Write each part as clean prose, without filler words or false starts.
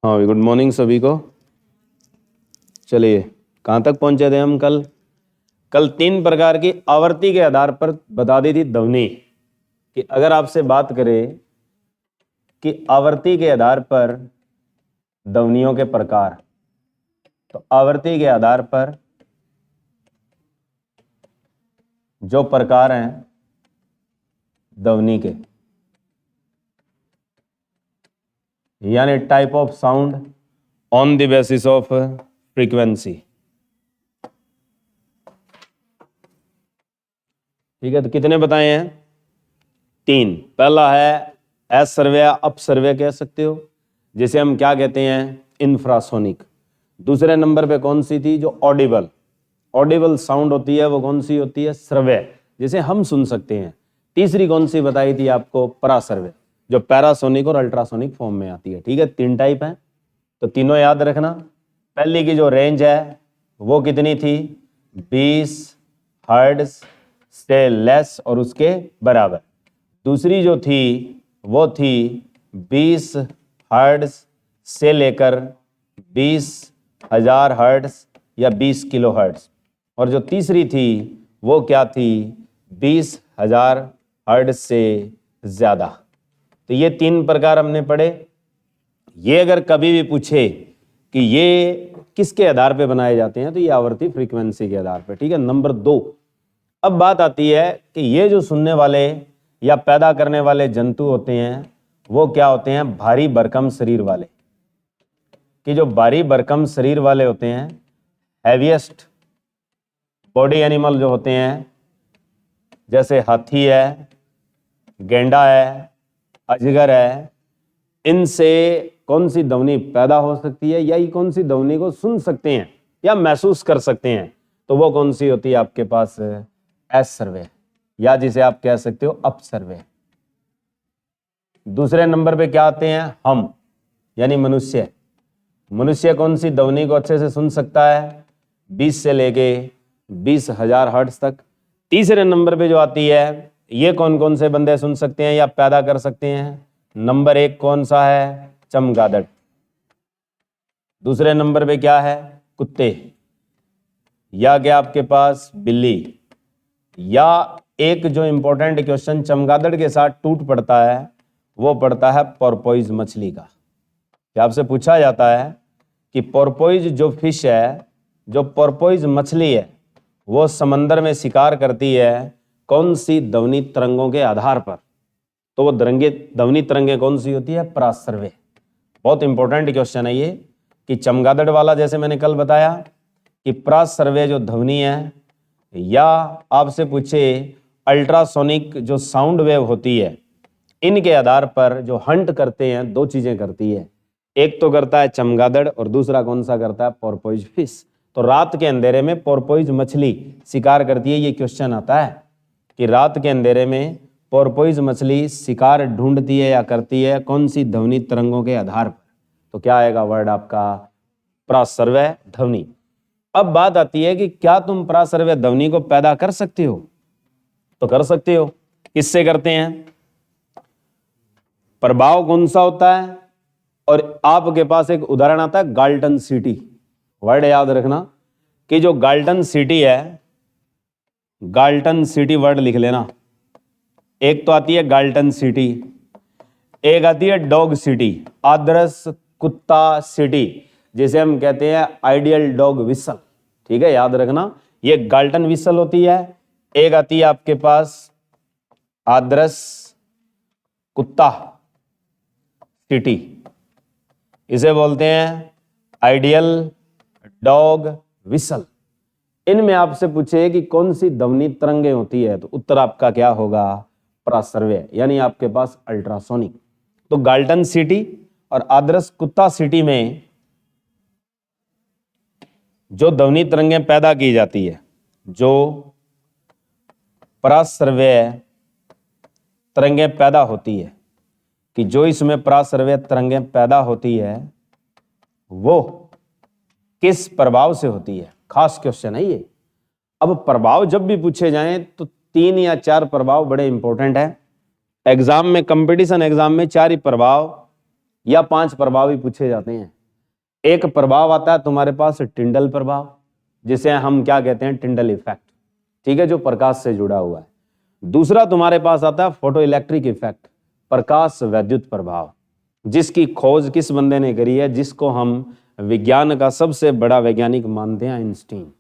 हाँ, good morning सभी को। चलिए, कहाँ तक पहुंचे थे हम कल? कल 3 प्रकार की आवर्ती के आधार पर बता दी थी ध्वनि कि अगर आपसे बात करें कि आवर्ती के आधार पर ध्वनियों के प्रकार, तो आवर्ती के आधार पर जो प्रकार हैं ध्वनि के, यानी type of sound on the basis of frequency. ठीक है, तो कितने बताए हैं? 3। पहला है एस सर्वे या अप सर्वे कह सकते हो, जिसे हम क्या कहते हैं? इंफ्रासोनिक। दूसरे नंबर पे कौन सी थी? जो ऑडिबल साउंड होती है, वो कौन सी होती है? श्रव्य, जिसे हम सुन सकते हैं। तीसरी कौन सी बताई थी आपको? पराश्रव्य, जो पैरासोनिक और अल्ट्रासोनिक फॉर्म में आती है। ठीक है, 3 टाइप है, तो तीनों याद रखना। पहली की जो रेंज है वो कितनी थी? 20 हर्ट्ज से लेस और उसके बराबर। दूसरी जो थी वो थी 20 हर्ट्ज से लेकर 20,000 हर्ट्ज या 20 किलो हर्ट्ज। और जो तीसरी थी वो क्या थी? 20,000 हर्ट्ज से ज्यादा। तो ये 3 प्रकार हमने पढ़े। ये अगर कभी भी पूछे कि ये किसके आधार पे बनाए जाते हैं, तो ये आवर्ती फ्रीक्वेंसी के आधार पे। ठीक है, नंबर 2। अब बात आती है कि ये जो सुनने वाले या पैदा करने वाले जंतु होते हैं वो क्या होते हैं? भारी भरकम शरीर वाले। कि जो भारी भरकम शरीर वाले होते हैं, हैवीएस्ट बॉडी एनिमल जो होते हैं, जैसे हाथी है, गेंडा है, अजगर है, इनसे कौन सी ध्वनि पैदा हो सकती है या ये कौन सी ध्वनि को सुन सकते हैं या महसूस कर सकते हैं? तो वो कौन सी होती है आपके पास? एस सर्वे, या जिसे आप कह सकते हो अप सर्वे। दूसरे नंबर पे क्या आते हैं? हम, यानी मनुष्य। मनुष्य कौन सी ध्वनि को अच्छे से सुन सकता है? 20 से लेके 20,000 हर्ट्ज तक। तीसरे नंबर पे जो आती है, ये कौन कौन से बंदे सुन सकते हैं या पैदा कर सकते हैं? नंबर 1 कौन सा है? चमगादड़। दूसरे नंबर पे क्या है? कुत्ते, या क्या आपके पास बिल्ली, या एक जो इंपॉर्टेंट क्वेश्चन चमगादड़ के साथ टूट पड़ता है वो पड़ता है पोर्पोइज मछली का। क्या आपसे पूछा जाता है कि पोर्पोइज जो फिश है, जो पोर्पोइज मछली है, वो समंदर में शिकार करती है कौन सी ध्वनि तरंगों के आधार पर? तो वो ध्वनि तरंगें कौन सी होती है? पराश्रव्य। बहुत इंपॉर्टेंट क्वेश्चन है ये, कि चमगादड़ वाला जैसे मैंने कल बताया कि पराश्रव्य जो ध्वनि है, या आपसे पूछे अल्ट्रासोनिक जो साउंड वेव होती है, इनके आधार पर जो हंट करते हैं 2 चीजें करती है। एक तो करता है चमगादड़ और दूसरा कौन सा करता है? पोर्पोइज फिश। तो रात के अंधेरे में पोर्पोइज मछली शिकार करती है। ये क्वेश्चन आता है कि रात के अंधेरे में पोर्पोइज मछली शिकार ढूंढती है या करती है कौन सी ध्वनि तरंगों के आधार पर? तो क्या आएगा वर्ड आपका? पराश्रव्य ध्वनि। अब बात आती है कि क्या तुम पराश्रव्य ध्वनि को पैदा कर सकते हो? तो कर सकते हो। किससे करते हैं? प्रभाव कौन सा होता है? और आपके पास एक उदाहरण आता है गाल्टन सिटी। वर्ड याद रखना कि जो गाल्टन सिटी है, गाल्टन सिटी वर्ड लिख लेना। एक तो आती है गाल्टन सिटी, एक आती है डॉग सिटी, आदर्श कुत्ता सिटी, जिसे हम कहते हैं आइडियल डॉग विसल। ठीक है, याद रखना, ये गाल्टन विसल होती है। एक आती है आपके पास आदर्श कुत्ता सिटी, इसे बोलते हैं आइडियल डॉग विसल। इनमें आपसे पूछे कि कौन सी ध्वनि तरंगें होती है, तो उत्तर आपका क्या होगा? पराश्रव्य, यानी आपके पास अल्ट्रासोनिक। तो गाल्टन सिटी और आदर्श कुत्ता सिटी में जो ध्वनि तरंगें पैदा की जाती है, जो पराश्रव्य तरंगें पैदा होती है, कि जो इसमें पराश्रव्य तरंगें पैदा होती है वो किस प्रभाव से होती है? खास क्वेश्चन है ये। अब प्रभाव जब भी पूछे जाएं तो 3 या 4 प्रभाव बड़े इंपॉर्टेंट है। एग्जाम में, कंपटीशन एग्जाम में 4 ही प्रभाव या 5 प्रभाव ही पूछे जाते हैं। एक प्रभाव आता है तुम्हारे पास टिंडल प्रभाव, जिसे हम क्या कहते हैं, टिंडल इफेक्ट, ठीक है, जो प्रकाश से जुड़ा हुआ है। दूसरा तुम्हारे पास आता है फोटो इलेक्ट्रिक इफेक्ट, प्रकाश वैद्युत प्रभाव, जिसकी खोज किस बंदे ने करी है, जिसको हम विज्ञान का सबसे बड़ा वैज्ञानिक मानते हैं, आइंस्टीन,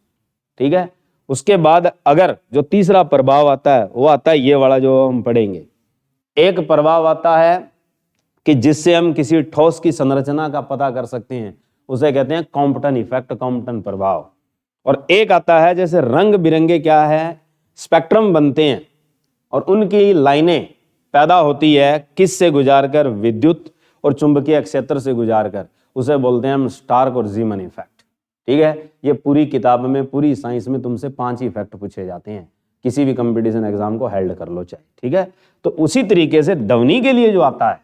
ठीक है। उसके बाद अगर जो तीसरा प्रभाव आता है वो आता है ये वाला जो हम पढ़ेंगे। एक प्रभाव आता है कि जिससे हम किसी ठोस की संरचना का पता कर सकते हैं, उसे कहते हैं कॉम्पटन इफेक्ट, कॉम्पटन प्रभाव। और एक आता है जैसे रंग बिरंगे क्या है, स्पेक्ट्रम बनते हैं और उनकी लाइनें पैदा होती है किससे गुजारकर, विद्युत और चुंबकीय क्षेत्र से गुजारकर, उसे बोलते हैं हम स्टार्क और जीमन इफेक्ट, ठीक है। ये पूरी किताब में, पूरी साइंस में तुमसे 5 इफेक्ट पूछे जाते हैं, किसी भी कंपटीशन एग्जाम को हेल्ड कर लो चाहे, ठीक है। तो उसी तरीके से ध्वनि के लिए जो आता है,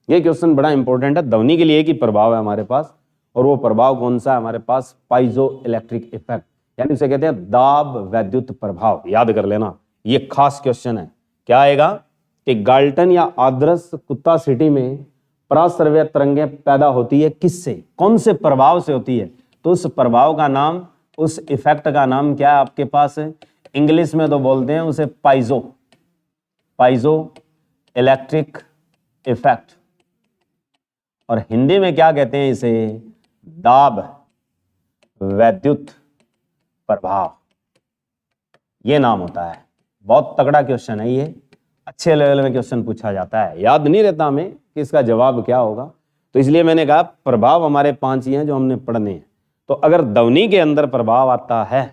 ये क्वेश्चन बड़ा इंपॉर्टेंट है। ध्वनि के लिए एक ही प्रभाव है हमारे पास, और वो प्रभाव कौन सा है हमारे पास, पाइजो इलेक्ट्रिक इफेक्ट, यानी उसे कहते हैं दाब वैद्युत प्रभाव। याद कर लेना, ये खास क्वेश्चन है। क्या आएगा कि गाल्टन या आदर्श कुत्ता सिटी में पराश्रव्य तरंगें पैदा होती है किससे, कौन से प्रभाव से होती है, तो उस प्रभाव का नाम, उस इफेक्ट का नाम क्या है आपके पास, इंग्लिश में तो बोलते हैं उसे पाइजो, पाइजो इलेक्ट्रिक इफेक्ट, और हिंदी में क्या कहते हैं इसे, दाब वैद्युत प्रभाव, ये नाम होता है। बहुत तगड़ा क्वेश्चन है ये, अच्छे लेवल में क्वेश्चन पूछा जाता है। याद नहीं रहता हमें कि इसका जवाब क्या होगा, तो इसलिए मैंने कहा प्रभाव हमारे 5 ही हैं जो हमने पढ़ने हैं। तो अगर ध्वनि के अंदर प्रभाव आता है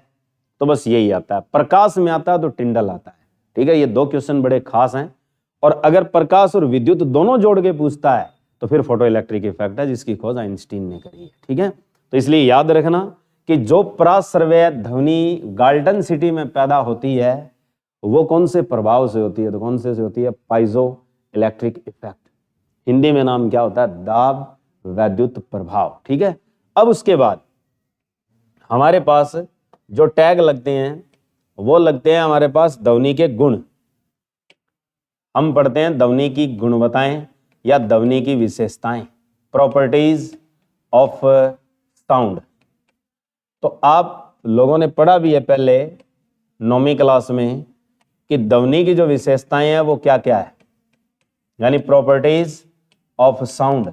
तो बस यही आता है, प्रकाश में आता है तो टिंडल आता है, ठीक है। ये 2 क्वेश्चन बड़े खास हैं। और अगर प्रकाश और विद्युत दोनों जोड़ के पूछता है तो फिर फोटो इलेक्ट्रिक इफेक्ट है, जिसकी खोज आइंस्टीन ने करी है, ठीक है। तो इसलिए याद रखना कि जो पराश्रव्य ध्वनि गाल्टन सिटी में पैदा होती है वो कौन से प्रभाव से होती है, तो कौन से होती है, पाइजो इलेक्ट्रिक इफेक्ट, हिंदी में नाम क्या होता है, दाब वैद्युत प्रभाव, ठीक है। अब उसके बाद हमारे पास जो टैग लगते हैं वो लगते हैं हमारे पास ध्वनि के गुण। हम पढ़ते हैं ध्वनि की गुणवत्ताएं या ध्वनि की विशेषताएं, प्रॉपर्टीज ऑफ साउंड। तो आप लोगों ने पढ़ा भी है पहले 9वीं क्लास में कि ध्वनि की जो विशेषताएं हैं वो क्या क्या है, यानी प्रॉपर्टीज ऑफ साउंड।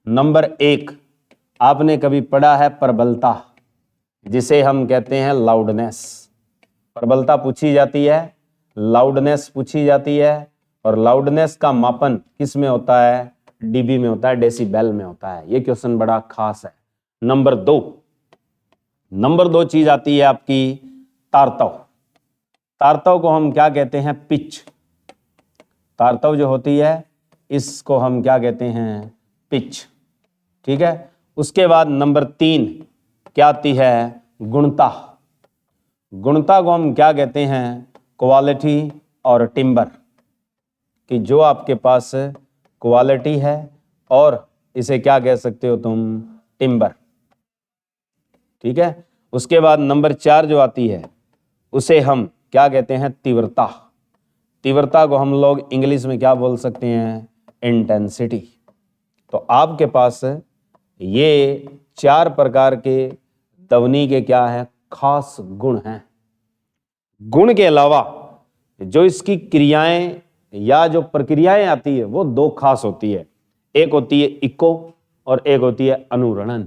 नंबर 1 आपने कभी पढ़ा है प्रबलता, जिसे हम कहते हैं लाउडनेस। प्रबलता पूछी जाती है, लाउडनेस पूछी जाती है, और लाउडनेस का मापन किस में होता है, डीबी में होता है, डेसिबल में होता है। ये क्वेश्चन बड़ा खास है। नंबर 2 चीज आती है आपकी तारतव। तारतव को हम क्या कहते हैं, पिच। तारतव जो होती है इसको हम क्या कहते हैं, पिच, ठीक है। उसके बाद नंबर 3 क्या आती है, गुणता। गुणता को हम क्या कहते हैं, क्वालिटी और टिम्बर, कि जो आपके पास क्वालिटी है और इसे क्या कह सकते हो तुम, टिम्बर, ठीक है। उसके बाद नंबर 4 जो आती है उसे हम क्या कहते हैं, तीव्रता। तीव्रता को हम लोग इंग्लिश में क्या बोल सकते हैं, इंटेंसिटी। तो आपके पास ये 4 प्रकार के ध्वनि के क्या है, खास गुण हैं। गुण के अलावा जो इसकी क्रियाएं या जो प्रक्रियाएं आती है वो 2 खास होती है। एक होती है इको और एक होती है अनुरणन।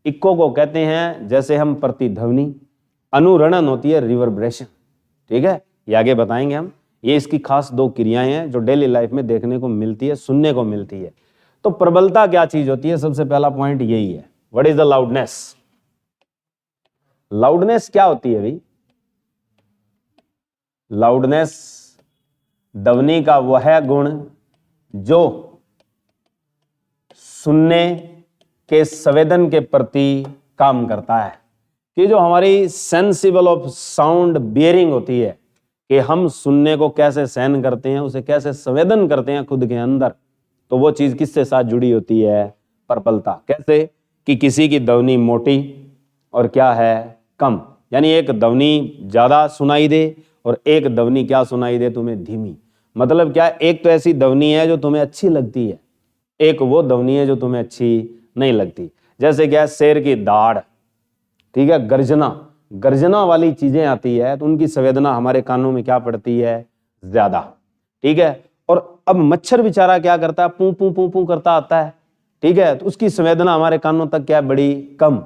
इको को कहते हैं जैसे हम प्रतिध्वनि, अनुरणन होती है रिवर्बरेशन, ठीक है। ये आगे बताएंगे हम। ये इसकी खास 2 क्रियाएं हैं जो डेली लाइफ में देखने को मिलती है, सुनने को मिलती है। तो प्रबलता क्या चीज होती है, सबसे पहला पॉइंट यही है, what is the loudness. Loudness क्या होती है भाई, लाउडनेस ध्वनि का वह गुण जो सुनने के संवेदन के प्रति काम करता है, कि जो हमारी सेंसिबल ऑफ साउंड बियरिंग होती है, कि हम सुनने को कैसे सहन करते हैं, उसे कैसे संवेदन करते हैं खुद के अंदर, तो वो चीज किससे साथ जुड़ी होती है, प्रबलता। कैसे कि किसी की ध्वनि मोटी और क्या है, कम, यानी एक ध्वनि ज्यादा सुनाई दे और एक ध्वनि क्या सुनाई दे तुम्हें, धीमी। मतलब क्या, एक तो ऐसी ध्वनि है जो तुम्हें अच्छी लगती है, एक वो ध्वनि है जो तुम्हें अच्छी नहीं लगती। जैसे क्या, शेर की दाढ़, ठीक है, गर्जना, गर्जना वाली चीजें आती है तो उनकी संवेदना हमारे कानों में क्या पड़ती है, ज्यादा, ठीक है। और अब मच्छर बेचारा क्या करता है, पू पू पू पू करता आता है, ठीक है, तो उसकी संवेदना हमारे कानों तक क्या है, बड़ी कम।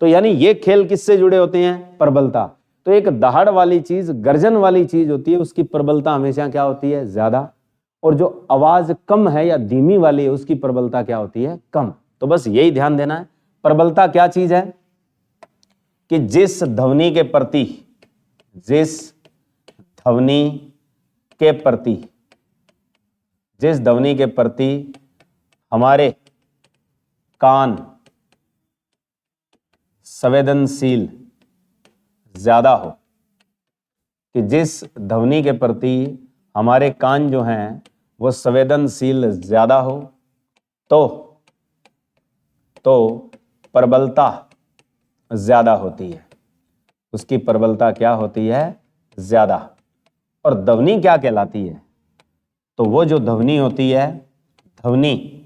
तो यानी ये खेल किससे जुड़े होते हैं, प्रबलता। तो एक दहाड़ वाली चीज, गर्जन वाली चीज होती है, उसकी प्रबलता हमेशा क्या होती है, ज्यादा। और जो आवाज कम है या धीमी वाली है, उसकी प्रबलता क्या होती है, कम। तो बस यही ध्यान देना है, प्रबलता क्या चीज है कि जिस ध्वनि के प्रति, जिस ध्वनि के प्रति, जिस ध्वनि के प्रति हमारे कान संवेदनशील ज्यादा हो, कि जिस ध्वनि के प्रति हमारे कान जो हैं वो संवेदनशील ज्यादा हो, तो प्रबलता ज्यादा होती है, उसकी प्रबलता क्या होती है, ज्यादा। और ध्वनि क्या कहलाती है, तो वो जो ध्वनि होती है, ध्वनि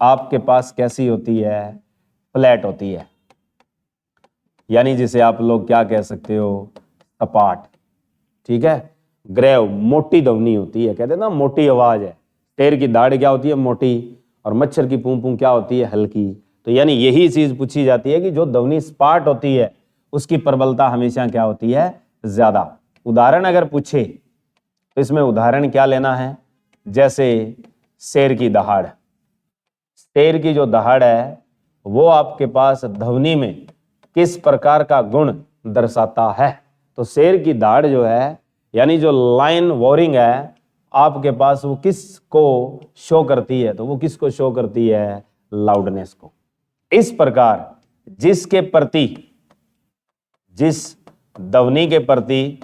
आपके पास कैसी होती है, फ्लैट होती है, यानी जिसे आप लोग क्या कह सकते हो, सपाट, ठीक है। ग्रेव, मोटी ध्वनि होती है, कहते हैं ना मोटी आवाज है। शेर की दाढ़ क्या होती है, मोटी, और मच्छर की पूं पूं क्या होती है, हल्की। तो यानी यही चीज पूछी जाती है कि जो ध्वनि सपाट होती है उसकी प्रबलता हमेशा क्या होती है, ज्यादा। उदाहरण अगर पूछे तो इसमें उदाहरण क्या लेना है, जैसे शेर की दहाड़, शेर की जो दहाड़ है वो आपके पास ध्वनि में किस प्रकार का गुण दर्शाता है। तो शेर की दाढ़ जो है, यानी जो लाइन वॉरिंग है आपके पास, वो किसको शो करती है, तो वो किसको शो करती है, लाउडनेस को। इस प्रकार जिसके प्रति, जिस ध्वनि के प्रति,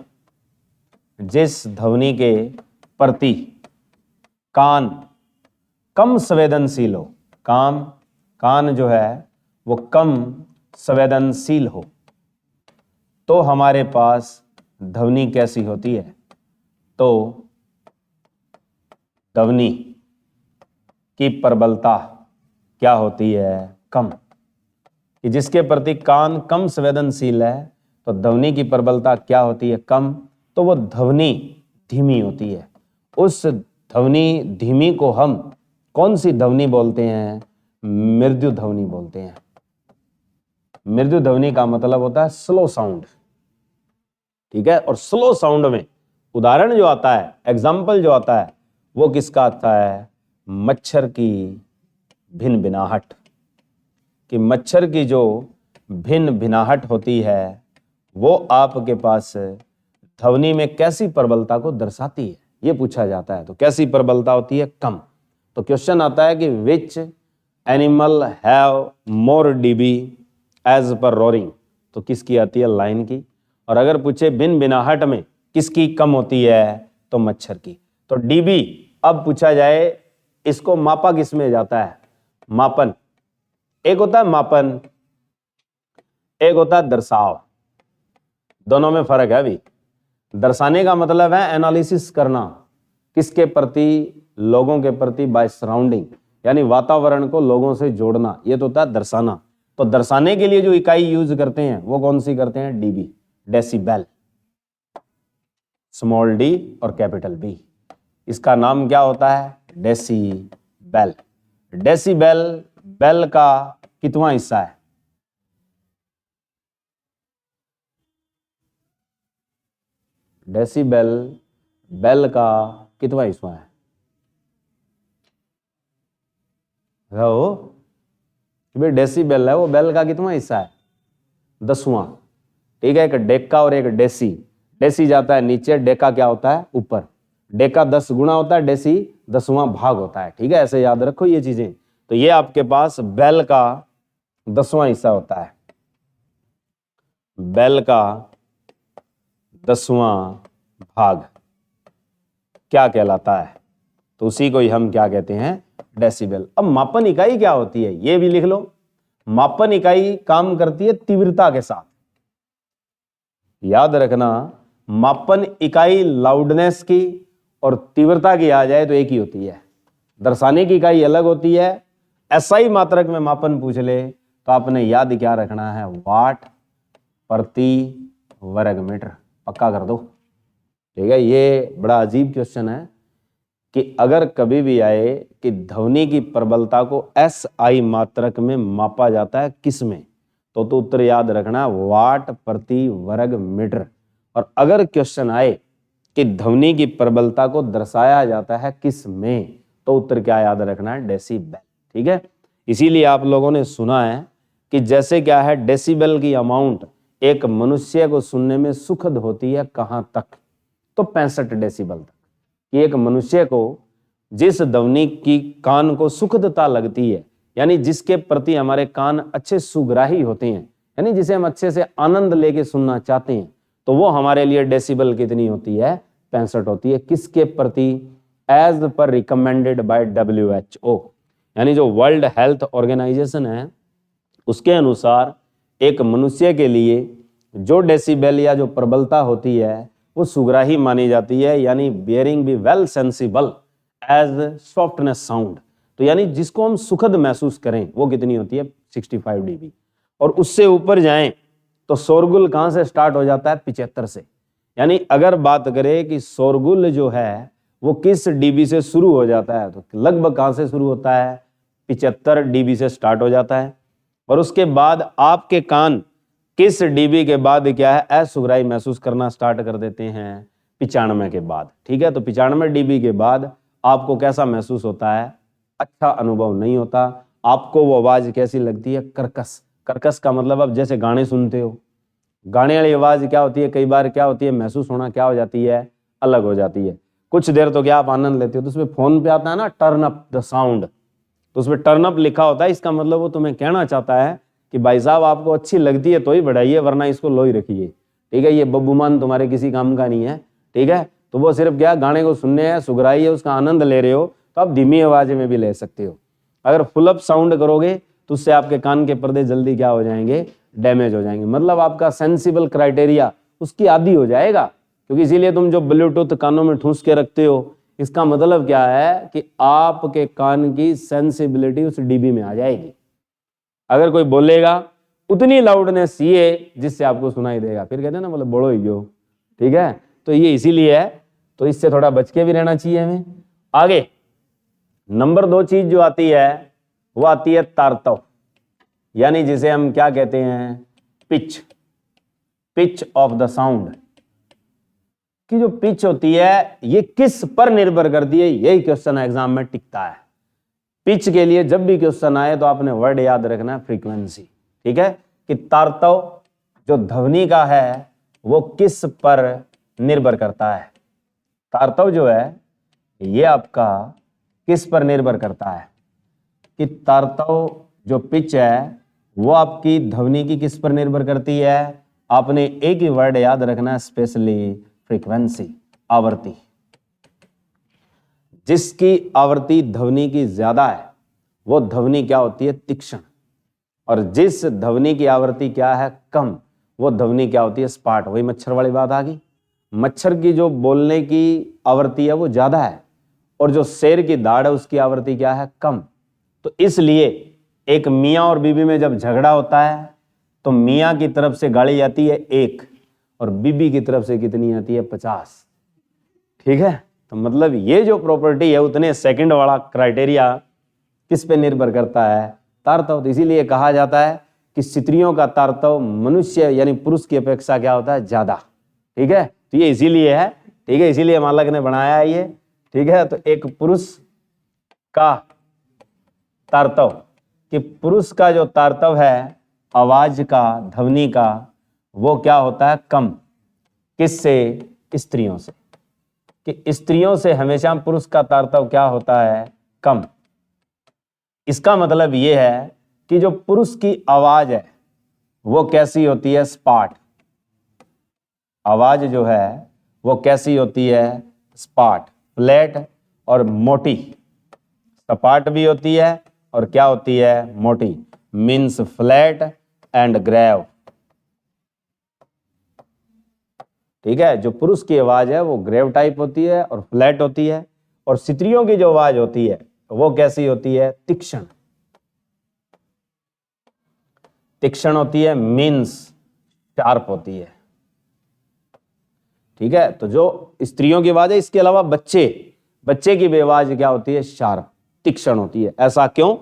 जिस ध्वनि के प्रति कान कम संवेदनशील हो, कान जो है वो कम संवेदनशील हो, तो हमारे पास ध्वनि कैसी होती है, तो ध्वनि की प्रबलता क्या होती है, कम। कि जिसके प्रति कान कम संवेदनशील है तो ध्वनि की प्रबलता क्या होती है, कम, तो वो ध्वनि धीमी होती है। उस ध्वनि धीमी को हम कौन सी ध्वनि बोलते हैं, मृदु ध्वनि बोलते हैं। मृदु ध्वनि का मतलब होता है स्लो साउंड, ठीक है। और स्लो साउंड में उदाहरण जो आता है, एग्जाम्पल जो आता है, वो किसका आता है, मच्छर की भिन भिनाहट। कि मच्छर की जो भिन भिनाहट होती है वो आपके पास ध्वनि में कैसी प्रबलता को दर्शाती है, ये पूछा जाता है। तो कैसी प्रबलता होती है, कम। तो क्वेश्चन आता है कि which animal have more dB as per roaring, तो किसकी आती है, लाइन की। और अगर पूछे भिन भिनाहट में किसकी कम होती है, तो मच्छर की। तो डीबी, अब पूछा जाए इसको मापा किस में जाता है, मापन। एक होता है मापन, एक होता है दर्शाव, दोनों में फर्क है भी। दर्शाने का मतलब है एनालिसिस करना, किसके प्रति, लोगों के प्रति, बाय सराउंडिंग, यानी वातावरण को लोगों से जोड़ना, ये तो होता है दर्शाना। तो दर्शाने के लिए जो इकाई यूज करते हैं वो कौन सी करते हैं, डीबी, डेसिबल, स्मॉल डी और कैपिटल बी। इसका नाम क्या होता है, डेसिबल। डेसिबल बेल का कितवां हिस्सा है, डेसिबल बेल का कितवां हिस्सा है, भाई डेसिबल है वो बेल का कितवां हिस्सा है, 10वां, ठीक है। एक डेका और एक डेसी, डेसी जाता है नीचे, डेका क्या होता है, ऊपर। डेका 10 गुना होता है, डेसी 10वां भाग होता है, ठीक है। ऐसे याद रखो ये चीजें। तो ये आपके पास बेल का 10वां हिस्सा होता है, बेल का 10वां भाग क्या कहलाता है, तो उसी को ही हम क्या कहते हैं, डेसिबल। अब मापन इकाई क्या होती है, ये भी लिख लो। मापन इकाई काम करती है तीव्रता के साथ, याद रखना। मापन इकाई लाउडनेस की और तीव्रता की आ जाए तो एक ही होती है, दर्शाने की इकाई अलग होती है। एसआई मात्रक में मापन पूछ ले तो आपने याद क्या रखना है, वाट प्रति वर्ग मीटर, पक्का कर दो। ठीक है, ये बड़ा अजीब क्वेश्चन है कि अगर कभी भी आए कि ध्वनि की प्रबलता को एसआई मात्रक में मापा जाता है किस में, तो उत्तर याद रखना वाट प्रति वर्ग मीटर। और अगर क्वेश्चन आए कि ध्वनि की प्रबलता को दर्शाया जाता है किस में, तो उत्तर क्या याद रखना है, डेसिबल। ठीक है, इसीलिए आप लोगों ने सुना है कि जैसे क्या है, डेसिबल की अमाउंट एक मनुष्य को सुनने में सुखद होती है कहां तक, तो 65 डेसिबल तक। कि एक मनुष्य को जिस ध्वनि की कान को सुखदता लगती है, यानी जिसके प्रति हमारे कान अच्छे सुग्राही होते हैं, यानी जिसे हम अच्छे से आनंद लेके सुनना चाहते हैं, तो वो हमारे लिए डेसिबल कितनी होती है, 65 होती है। किसके प्रति, as per recommended by WHO, यानी जो वर्ल्ड हेल्थ ऑर्गेनाइजेशन है उसके अनुसार एक मनुष्य के लिए जो डेसिबल या जो प्रबलता होती है वो सुग्राही मानी जाती है, यानी bearing be well sensible as softness sound. तो यानी जिसको हम सुखद महसूस करें वो कितनी होती है, 65 dB। और उससे ऊपर जाएं तो शोरगुल कहां से स्टार्ट हो जाता है, 75 से। यानी अगर बात करें कि शोरगुल जो है वो किस डीबी से शुरू हो जाता है, तो लगभग कहां से शुरू होता है, 75 dB से स्टार्ट हो जाता है। और उसके बाद आपके कान किस डीबी के बाद क्या है, असुगराई महसूस करना स्टार्ट कर देते हैं, 95 के बाद। ठीक है, तो 95 dB के बाद आपको कैसा महसूस होता है, अच्छा अनुभव नहीं होता। आपको वो आवाज कैसी लगती है, कर्कश। कर्कश का मतलब अब जैसे गाने सुनते हो, गाने वाली आवाज क्या होती है, कई बार क्या होती है, महसूस होना क्या हो जाती है, अलग हो जाती है। कुछ देर तो क्या आप आनंद लेते हो, तो उसमें फोन पे आता है ना टर्न अप द साउंड, तो उसमें टर्न अप लिखा होता है। इसका मतलब वो तुम्हें कहना चाहता है कि भाई साहब आपको अच्छी लगती है तो ही बढ़ाइए, वरना इसको लो ही रखिए। ठीक है, ये बब्बूमान तुम्हारे किसी काम का नहीं है। ठीक है, तो वो सिर्फ क्या गाने को सुनने हैं, सुगराई है, उसका आनंद ले रहे हो, तो आप धीमी आवाज में भी ले सकते हो। अगर फुल अप साउंड करोगे तो उससे आपके कान के पर्दे जल्दी क्या हो जाएंगे, डैमेज हो जाएंगे। मतलब आपका सेंसिबल क्राइटेरिया उसकी आदी हो जाएगा। क्योंकि इसीलिए तुम जो ब्लूटूथ कानों में ठूस के रखते हो, इसका मतलब क्या है कि आपके कान की सेंसिबिलिटी उस डीबी में आ जाएगी। अगर कोई बोलेगा उतनी लाउडनेस ये जिससे आपको सुनाई देगा, फिर कहते हैं ना मतलब बड़ो ही गयो। ठीक है, तो ये इसीलिए है, तो इससे थोड़ा बच के भी रहना चाहिए हमें। आगे नंबर 2 चीज जो आती है वो आती है तारतव, यानी जिसे हम क्या कहते हैं, pitch, pitch of the sound. कि जो पिच होती है ये किस पर निर्भर करती है, यही क्वेश्चन एग्जाम में टिकता है। पिच के लिए जब भी क्वेश्चन आए तो आपने वर्ड याद रखना है, फ्रीक्वेंसी। ठीक है, कि तारतव जो ध्वनि का है वो किस पर निर्भर करता है। तारतव जो है ये आपका किस पर निर्भर करता है, कि तारतव जो पिच है वो आपकी ध्वनि की किस पर निर्भर करती है। आपने एक ही वर्ड याद रखना है, स्पेशली फ्रीक्वेंसी, आवृत्ति। जिसकी आवृत्ति ध्वनि की ज्यादा है वो ध्वनि क्या होती है, तीक्ष्ण। और जिस ध्वनि की आवृत्ति क्या है, कम, वो ध्वनि क्या होती है, स्पाट। वही मच्छर वाली बात आ गई। मच्छर की जो बोलने की आवृत्ति है वो ज्यादा है, और जो शेर की दाढ़ है उसकी आवृत्ति क्या है, कम। तो इसलिए एक मियाँ और बीबी में जब झगड़ा होता है तो मियाँ की तरफ से गाली आती है 1 और बीबी की तरफ से कितनी आती है, 50। ठीक है, तो मतलब ये जो प्रॉपर्टी है उतने सेकंड वाला क्राइटेरिया किस पे निर्भर करता है, तारतव। तो इसीलिए कहा जाता है कि स्त्रियों का तारतव मनुष्य यानी पुरुष की अपेक्षा क्या होता है, ज्यादा। ठीक है, तो ये इसीलिए है। ठीक है, इसीलिए मालक ने बनाया है ये। ठीक है, तो एक पुरुष का तारतव, कि पुरुष का जो तारतव है आवाज का, ध्वनि का, वो क्या होता है, कम। किससे, स्त्रियों से। कि स्त्रियों से हमेशा पुरुष का तारतव क्या होता है, कम। इसका मतलब यह है कि जो पुरुष की आवाज है वो कैसी होती है, स्पाट। आवाज जो है वो कैसी होती है, स्पाट, फ्लैट और मोटी। सपाट भी होती है और क्या होती है, मोटी, मीन्स फ्लैट एंड ग्रेव। ठीक है, जो पुरुष की आवाज है वो ग्रेव टाइप होती है और फ्लैट होती है, और स्त्रियों की जो आवाज होती है वो कैसी होती है? तीक्ष्ण। तीक्ष्ण होती है, मीन्स शार्प होती है। ठीक है, तो जो स्त्रियों की आवाज है, इसके अलावा बच्चे की भी आवाज क्या होती है? शार्प, तीक्ष्ण होती है। ऐसा क्यों?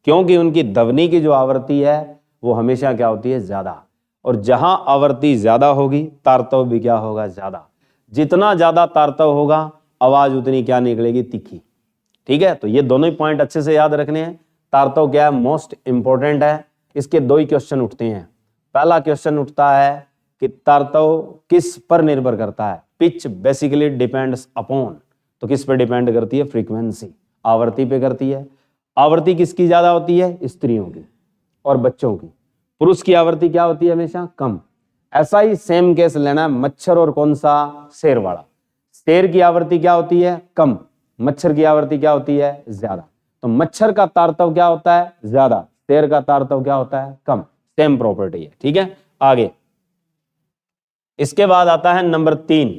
क्योंकि उनकी ध्वनि की जो आवृत्ति है वो हमेशा क्या होती है? ज्यादा। और जहां आवृत्ति ज्यादा होगी तारतव भी क्या होगा? ज्यादा। जितना ज्यादा तारतव होगा आवाज उतनी क्या निकलेगी? तीखी। ठीक है, तो ये दोनों ही पॉइंट अच्छे से याद रखने हैं। तारतव क्या है? मोस्ट इंपॉर्टेंट है। इसके दो ही क्वेश्चन उठते हैं। पहला क्वेश्चन उठता है कि तारतव किस पर निर्भर करता है? पिच बेसिकली डिपेंड्स अपॉन, तो किस पर डिपेंड करती है? फ्रीक्वेंसी, आवृत्ति पे करती है। आवृत्ति किसकी ज्यादा होती है? स्त्रियों की और बच्चों की। पुरुष की आवृत्ति क्या होती है? हमेशा कम। ऐसा ही सेम केस लेना है मच्छर और कौन सा? शेर वाला। शेर की आवृत्ति क्या होती है? कम। मच्छर की आवृत्ति क्या होती है? ज्यादा। तो मच्छर का तारतव क्या होता है? ज्यादा। शेर का तारतव क्या होता है? कम। सेम प्रॉपर्टी है। ठीक है, आगे इसके बाद आता है नंबर 3,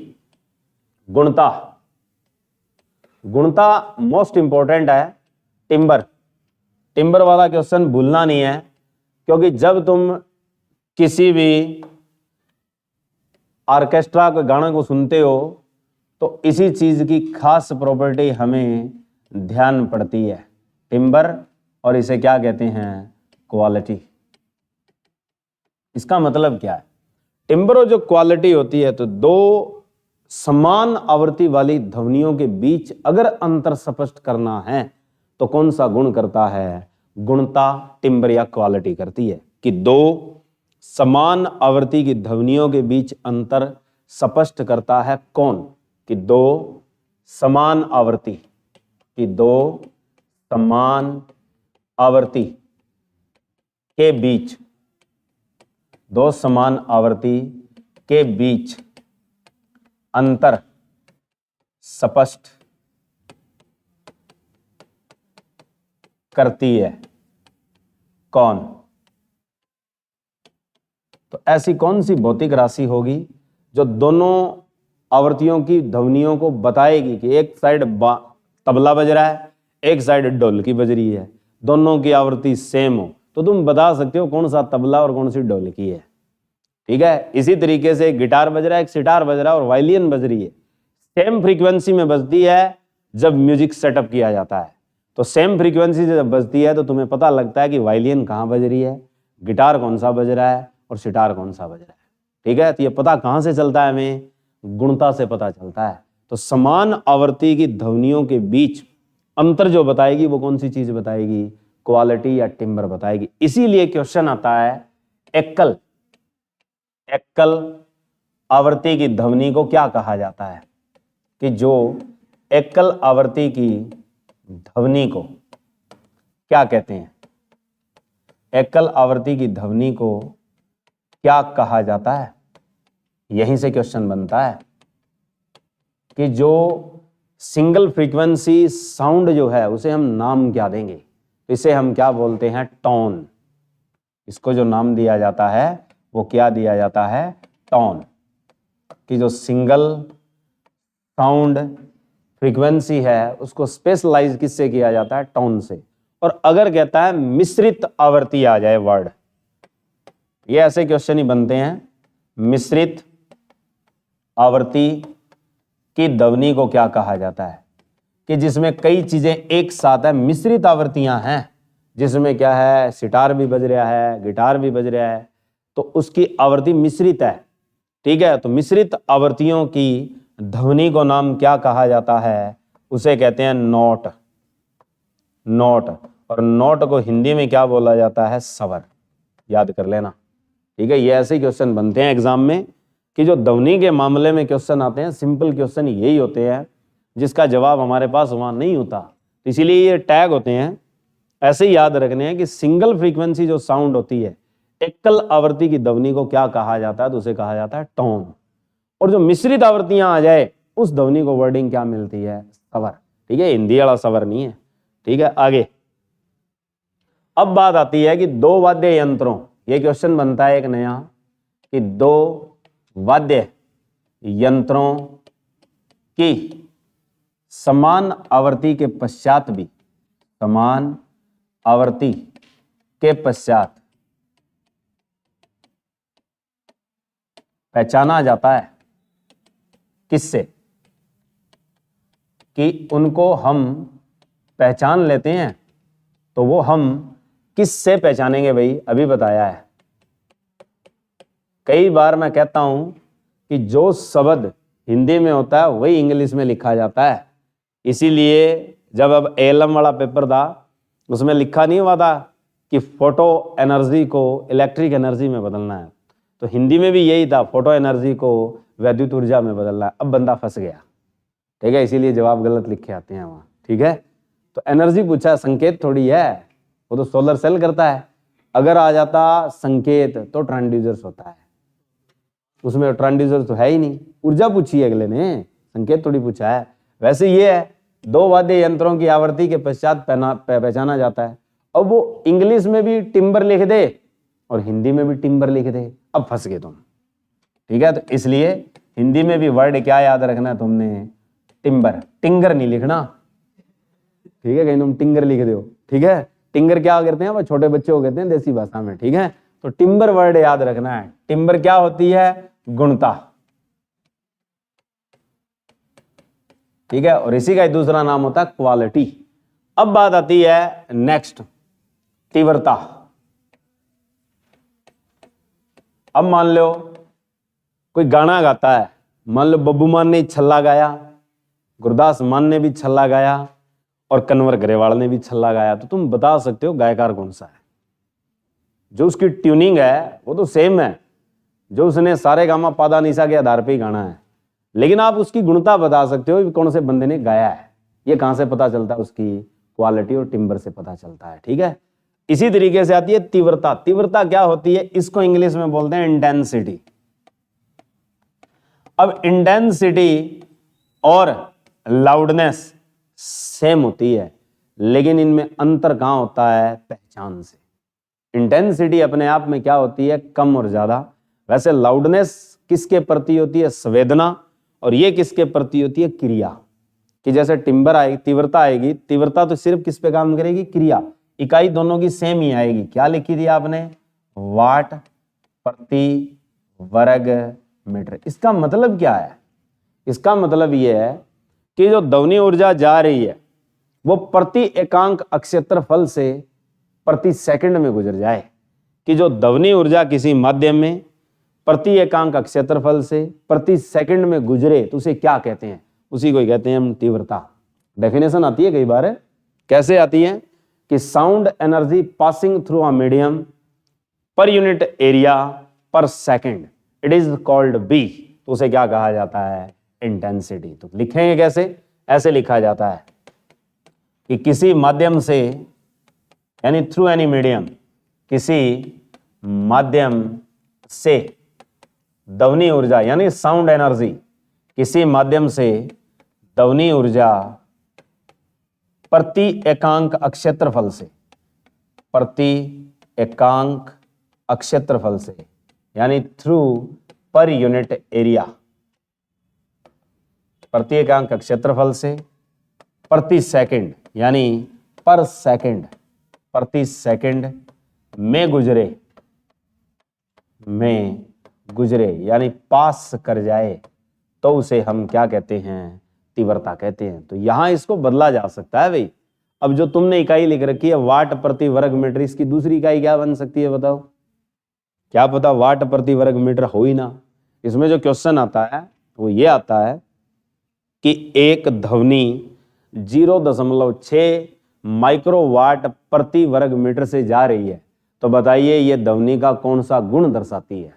गुणता। गुणता मोस्ट इंपॉर्टेंट है। टिम्बर वाला क्वेश्चन भूलना नहीं है, क्योंकि जब तुम किसी भी ऑर्केस्ट्रा के गाने को सुनते हो तो इसी चीज की खास प्रॉपर्टी हमें ध्यान पड़ती है, टिम्बर, और इसे क्या कहते हैं? क्वालिटी। इसका मतलब क्या है? टिम्बर और जो क्वालिटी होती है, तो दो समान आवृत्ति वाली ध्वनियों के बीच अगर अंतर स्पष्ट करना है तो कौन सा गुण करता है? गुणता, टिम्बर या क्वालिटी करती है। कि दो समान आवृत्ति की ध्वनियों के बीच अंतर स्पष्ट करता है कौन? कि दो समान आवृत्ति के बीच, दो समान आवृत्ति के बीच अंतर स्पष्ट करती है कौन? तो ऐसी कौन सी भौतिक राशि होगी जो दोनों आवृत्तियों की ध्वनियों को बताएगी कि एक साइड तबला बज रहा है, एक साइड ढोलकी बज रही है, दोनों की आवृत्ति सेम हो, तो तुम बता सकते हो कौन सा तबला और कौन सी ढोलकी है। ठीक है, इसी तरीके से एक गिटार बज रहा है, एक सितार बज रहा है और वायलिन बज रही है, सेम फ्रीक्वेंसी में बजती है जब म्यूजिक सेटअप किया जाता है। तो सेम फ्रीक्वेंसी जब बजती है तो तुम्हें पता लगता है कि वायलिन कहाँ बज रही है, गिटार कौन सा बज रहा है और सितार कौन सा बज रहा है। ठीक है, तो ये पता कहाँ से चलता है? हमें गुणता से पता चलता है। तो समान आवृत्ति की ध्वनियों के बीच अंतर जो बताएगी वो कौन सी चीज बताएगी? क्वालिटी या टिम्बर बताएगी। इसीलिए क्वेश्चन आता है एकल आवृत्ति की ध्वनि को क्या कहा जाता है? कि जो एकल आवृत्ति की ध्वनि को क्या कहते हैं? एकल आवृत्ति की ध्वनि को क्या कहा जाता है? यहीं से क्वेश्चन बनता है कि जो सिंगल फ्रीक्वेंसी साउंड जो है उसे हम नाम क्या देंगे? इसे हम क्या बोलते हैं? टोन। इसको जो नाम दिया जाता है वो क्या दिया जाता है? टोन। कि जो सिंगल साउंड फ्रीक्वेंसी है उसको स्पेशलाइज किससे किया जाता है? टोन से। और अगर कहता है मिश्रित आवृत्ति आ जाए वर्ड, ये ऐसे क्वेश्चन ही बनते हैं। मिश्रित आवृत्ति की ध्वनि को क्या कहा जाता है? कि जिसमें कई चीजें एक साथ है, मिश्रित आवृत्तियां हैं, जिसमें क्या है? सितार भी बज रहा है, गिटार भी बज रहा है, तो उसकी आवृत्ति मिश्रित है। ठीक है, तो मिश्रित आवृत्तियों की ध्वनि को नाम क्या कहा जाता है? उसे कहते हैं नोट। और नोट को हिंदी में क्या बोला जाता है? स्वर। याद कर लेना। ठीक है, ये ऐसे ही क्वेश्चन बनते हैं एग्जाम में कि जो ध्वनि के मामले में क्वेश्चन आते हैं, सिंपल क्वेश्चन यही होते हैं जिसका जवाब हमारे पास वहां नहीं होता। तो इसीलिए ये टैग होते हैं। ऐसे ही याद रखने हैं कि सिंगल फ्रीक्वेंसी जो साउंड होती है, एकल आवृत्ति की ध्वनि को क्या कहा जाता है? तो उसे कहा जाता है टोन। और जो मिश्रित आवृत्तियां आ जाए उस ध्वनि को वर्डिंग क्या मिलती है? स्वर। ठीक है, हिंदी वाला स्वर नहीं है। ठीक है, आगे अब बात आती है कि दो वाद्य यंत्रों, ये क्वेश्चन बनता है एक नया, कि दो वाद्य यंत्रों की समान आवृत्ति के पश्चात भी समान आवर्ती के पश्चात पहचाना जाता है किससे, कि उनको हम पहचान लेते हैं, तो वो हम किससे पहचानेंगे भाई, अभी बताया है। कई बार मैं कहता हूं कि जो शब्द हिंदी में होता है वही इंग्लिश में लिखा जाता है, इसीलिए जब अब एएलएम वाला पेपर था उसमें लिखा नहीं हुआ था कि फोटो एनर्जी को इलेक्ट्रिक एनर्जी में बदलना है, तो हिंदी में भी यही था, फोटो एनर्जी को वैद्युत ऊर्जा में बदलना है। अब बंदा फंस गया, ठीक है, इसीलिए जवाब गलत लिखे आते हैं वहाँ, ठीक है। तो एनर्जी पूछा, संकेत थोड़ी है, वो तो सोलर सेल करता है। अगर आ जाता संकेत तो ट्रांसड्यूसर्स होता है, उसमें ट्रांसड्यूसर तो है ही नहीं। ऊर्जा पूछी है अगले ने, संकेत थोड़ी पूछा है। वैसे ये है, दो वाद्य यंत्रों की आवृत्ति के पश्चात पहचाना जाता है। अब वो इंग्लिश में भी टिम्बर लिख दे और हिंदी में भी टिम्बर लिख दे, अब फंस गए तुम, ठीक है। तो इसलिए हिंदी में भी वर्ड क्या याद रखना है तुमने, टिम्बर, टिंगर नहीं लिखना, ठीक है, कहीं तुम टिंगर लिख दो, ठीक है। टिंगर क्या करते हैं, वो छोटे बच्चे को कहते हैं देसी भाषा में, ठीक है। तो टिम्बर वर्ड याद रखना है। टिम्बर क्या होती है, गुणता, ठीक है, और इसी का दूसरा नाम होता है क्वालिटी। अब बात आती है नेक्स्ट, तीव्रता। अब मान लो कोई गाना गाता है, मान लो बब्बू मान ने छल्ला गाया, गुरदास मान ने भी छल्ला गाया और कन्वर ग्रेवाल ने भी छल्ला गाया, तो तुम बता सकते हो गायकार कौन सा है। जो उसकी ट्यूनिंग है वो तो सेम है, जो उसने सारे गामा पादा निशा के आधार पे ही गाना है, लेकिन आप उसकी गुणता बता सकते हो कि कौन से बंदे ने गाया है। ये कहां से पता चलता है, उसकी क्वालिटी और टिम्बर से पता चलता है, ठीक है। इसी तरीके से आती है तीव्रता। तीव्रता क्या होती है, इसको इंग्लिश में बोलते हैं इंटेंसिटी। अब इंटेंसिटी और लाउडनेस सेम होती है, लेकिन इनमें अंतर कहां होता है, पहचान से। इंटेंसिटी अपने आप में क्या होती है, कम और ज्यादा। वैसे लाउडनेस किसके प्रति होती है, संवेदना, और ये किसके प्रति होती है, क्रिया। कि जैसे टिम्बर आएगी, तीव्रता आएगी, तीव्रता तो सिर्फ किस पे काम करेगी, क्रिया। इकाई दोनों की सेम ही आएगी। क्या लिखी थी आपने, वाट प्रति वर्ग मीटर। इसका मतलब क्या है, इसका मतलब यह है कि जो ध्वनि ऊर्जा जा रही है वो प्रति एकांक अक्षेत्रफल से प्रति सेकंड में गुजर जाए। कि जो ध्वनि ऊर्जा किसी माध्यम में प्रति एकांक क्षेत्रफल से प्रति सेकंड में गुजरे तो उसे क्या कहते हैं, उसी को कहते हैं हम तीव्रता। डेफिनेशन आती है कई बार, कैसे आती है कि sound energy passing through a medium per unit area per second, it is called B. तो उसे क्या कहा जाता है, इंटेंसिटी। तो लिखेंगे कैसे, ऐसे लिखा जाता है कि किसी माध्यम से, यानी थ्रू एनी मीडियम, किसी माध्यम से ध्वनि ऊर्जा यानी साउंड एनर्जी, किसी माध्यम से ध्वनि ऊर्जा प्रति एकांक क्षेत्रफल से, प्रति एकांक क्षेत्रफल से, यानी थ्रू पर यूनिट एरिया, प्रति एकांक क्षेत्रफल से प्रति सेकंड यानी पर सेकंड, प्रति सेकंड में गुजरे यानी पास कर जाए, तो उसे हम क्या कहते हैं, तीव्रता कहते हैं। तो यहां इसको बदला जा सकता है भाई। अब जो तुमने इकाई लिख रखी है वाट प्रति वर्ग मीटर, इसकी दूसरी इकाई क्या बन सकती है बताओ, क्या पता वाट प्रति वर्ग मीटर हो ही ना। इसमें जो क्वेश्चन आता है वो ये आता है कि एक ध्वनि 0.6 माइक्रोवाट प्रति वर्ग मीटर से जा रही है, तो बताइए ये ध्वनि का कौन सा गुण दर्शाती है।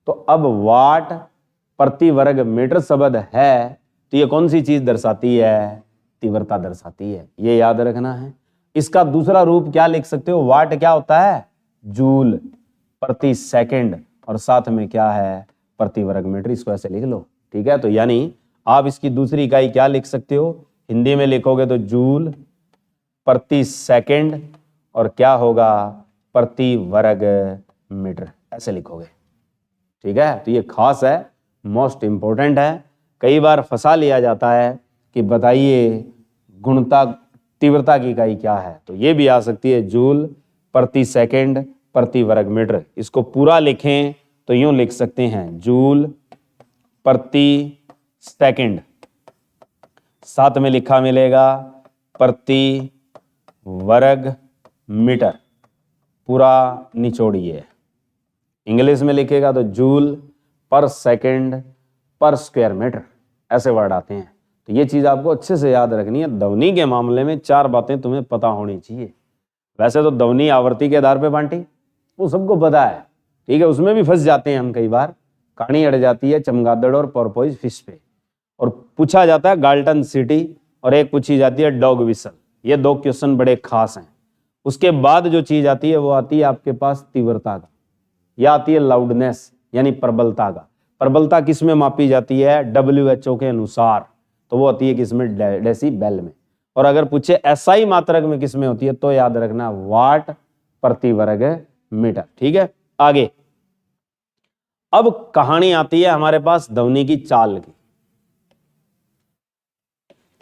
तो अब वाट प्रति वर्ग मीटर शब्द है, तो ये कौन सी चीज दर्शाती है, तीव्रता दर्शाती है, ये याद रखना है। इसका दूसरा रूप क्या लिख सकते हो, वाट क्या होता है, जूल प्रति सेकंड, और साथ में क्या है, प्रति वर्ग मीटर। इसको ऐसे लिख लो, ठीक है। तो यानी आप इसकी दूसरी इकाई क्या लिख सकते हो, हिंदी में लिखोगे तो जूल प्रति सेकंड, और क्या होगा, प्रति वर्ग मीटर, ऐसे लिखोगे, ठीक है। तो ये खास है, मोस्ट इंपोर्टेंट है। कई बार फंसा लिया जाता है कि बताइए गुणता तीव्रता की इकाई क्या है? तो ये भी आ सकती है जूल प्रति सेकंड प्रति वर्ग मीटर। इसको पूरा लिखें तो यूं लिख सकते हैं जूल प्रति सेकंड, साथ में लिखा मिलेगा प्रति वर्ग मीटर, पूरा निचोड़िए। इंग्लिश में लिखेगा तो जूल पर सेकंड पर स्क्वायर मीटर, ऐसे वर्ड आते हैं। तो ये चीज आपको अच्छे से याद रखनी है। ध्वनि के मामले में 4 बातें तुम्हें पता होनी चाहिए। वैसे तो ध्वनि आवर्ती के आधार पे बांटी, वो सबको पता है, ठीक है, उसमें भी फंस जाते हैं हम कई बार। कहानी अड़ जाती है चमगादड़ और पोर्पोइज फिश पे, और पूछा जाता है गाल्टन सिटी, और एक पूछी जाती है डॉग विसल। ये 2 क्वेश्चन बड़े खास हैं। उसके बाद जो चीज आती है वो आती है आपके पास तीव्रता का, या आती है लाउडनेस यानी प्रबलता का। प्रबलता किस में मापी जाती है? WHO के अनुसार, तो वो होती है किसमें? डेसीबेल में। और अगर पूछे एसआई मात्रक में किसमें होती है तो याद रखना वाट प्रति वर्ग मीटर। ठीक है, आगे अब कहानी आती है हमारे पास ध्वनि की चाल की,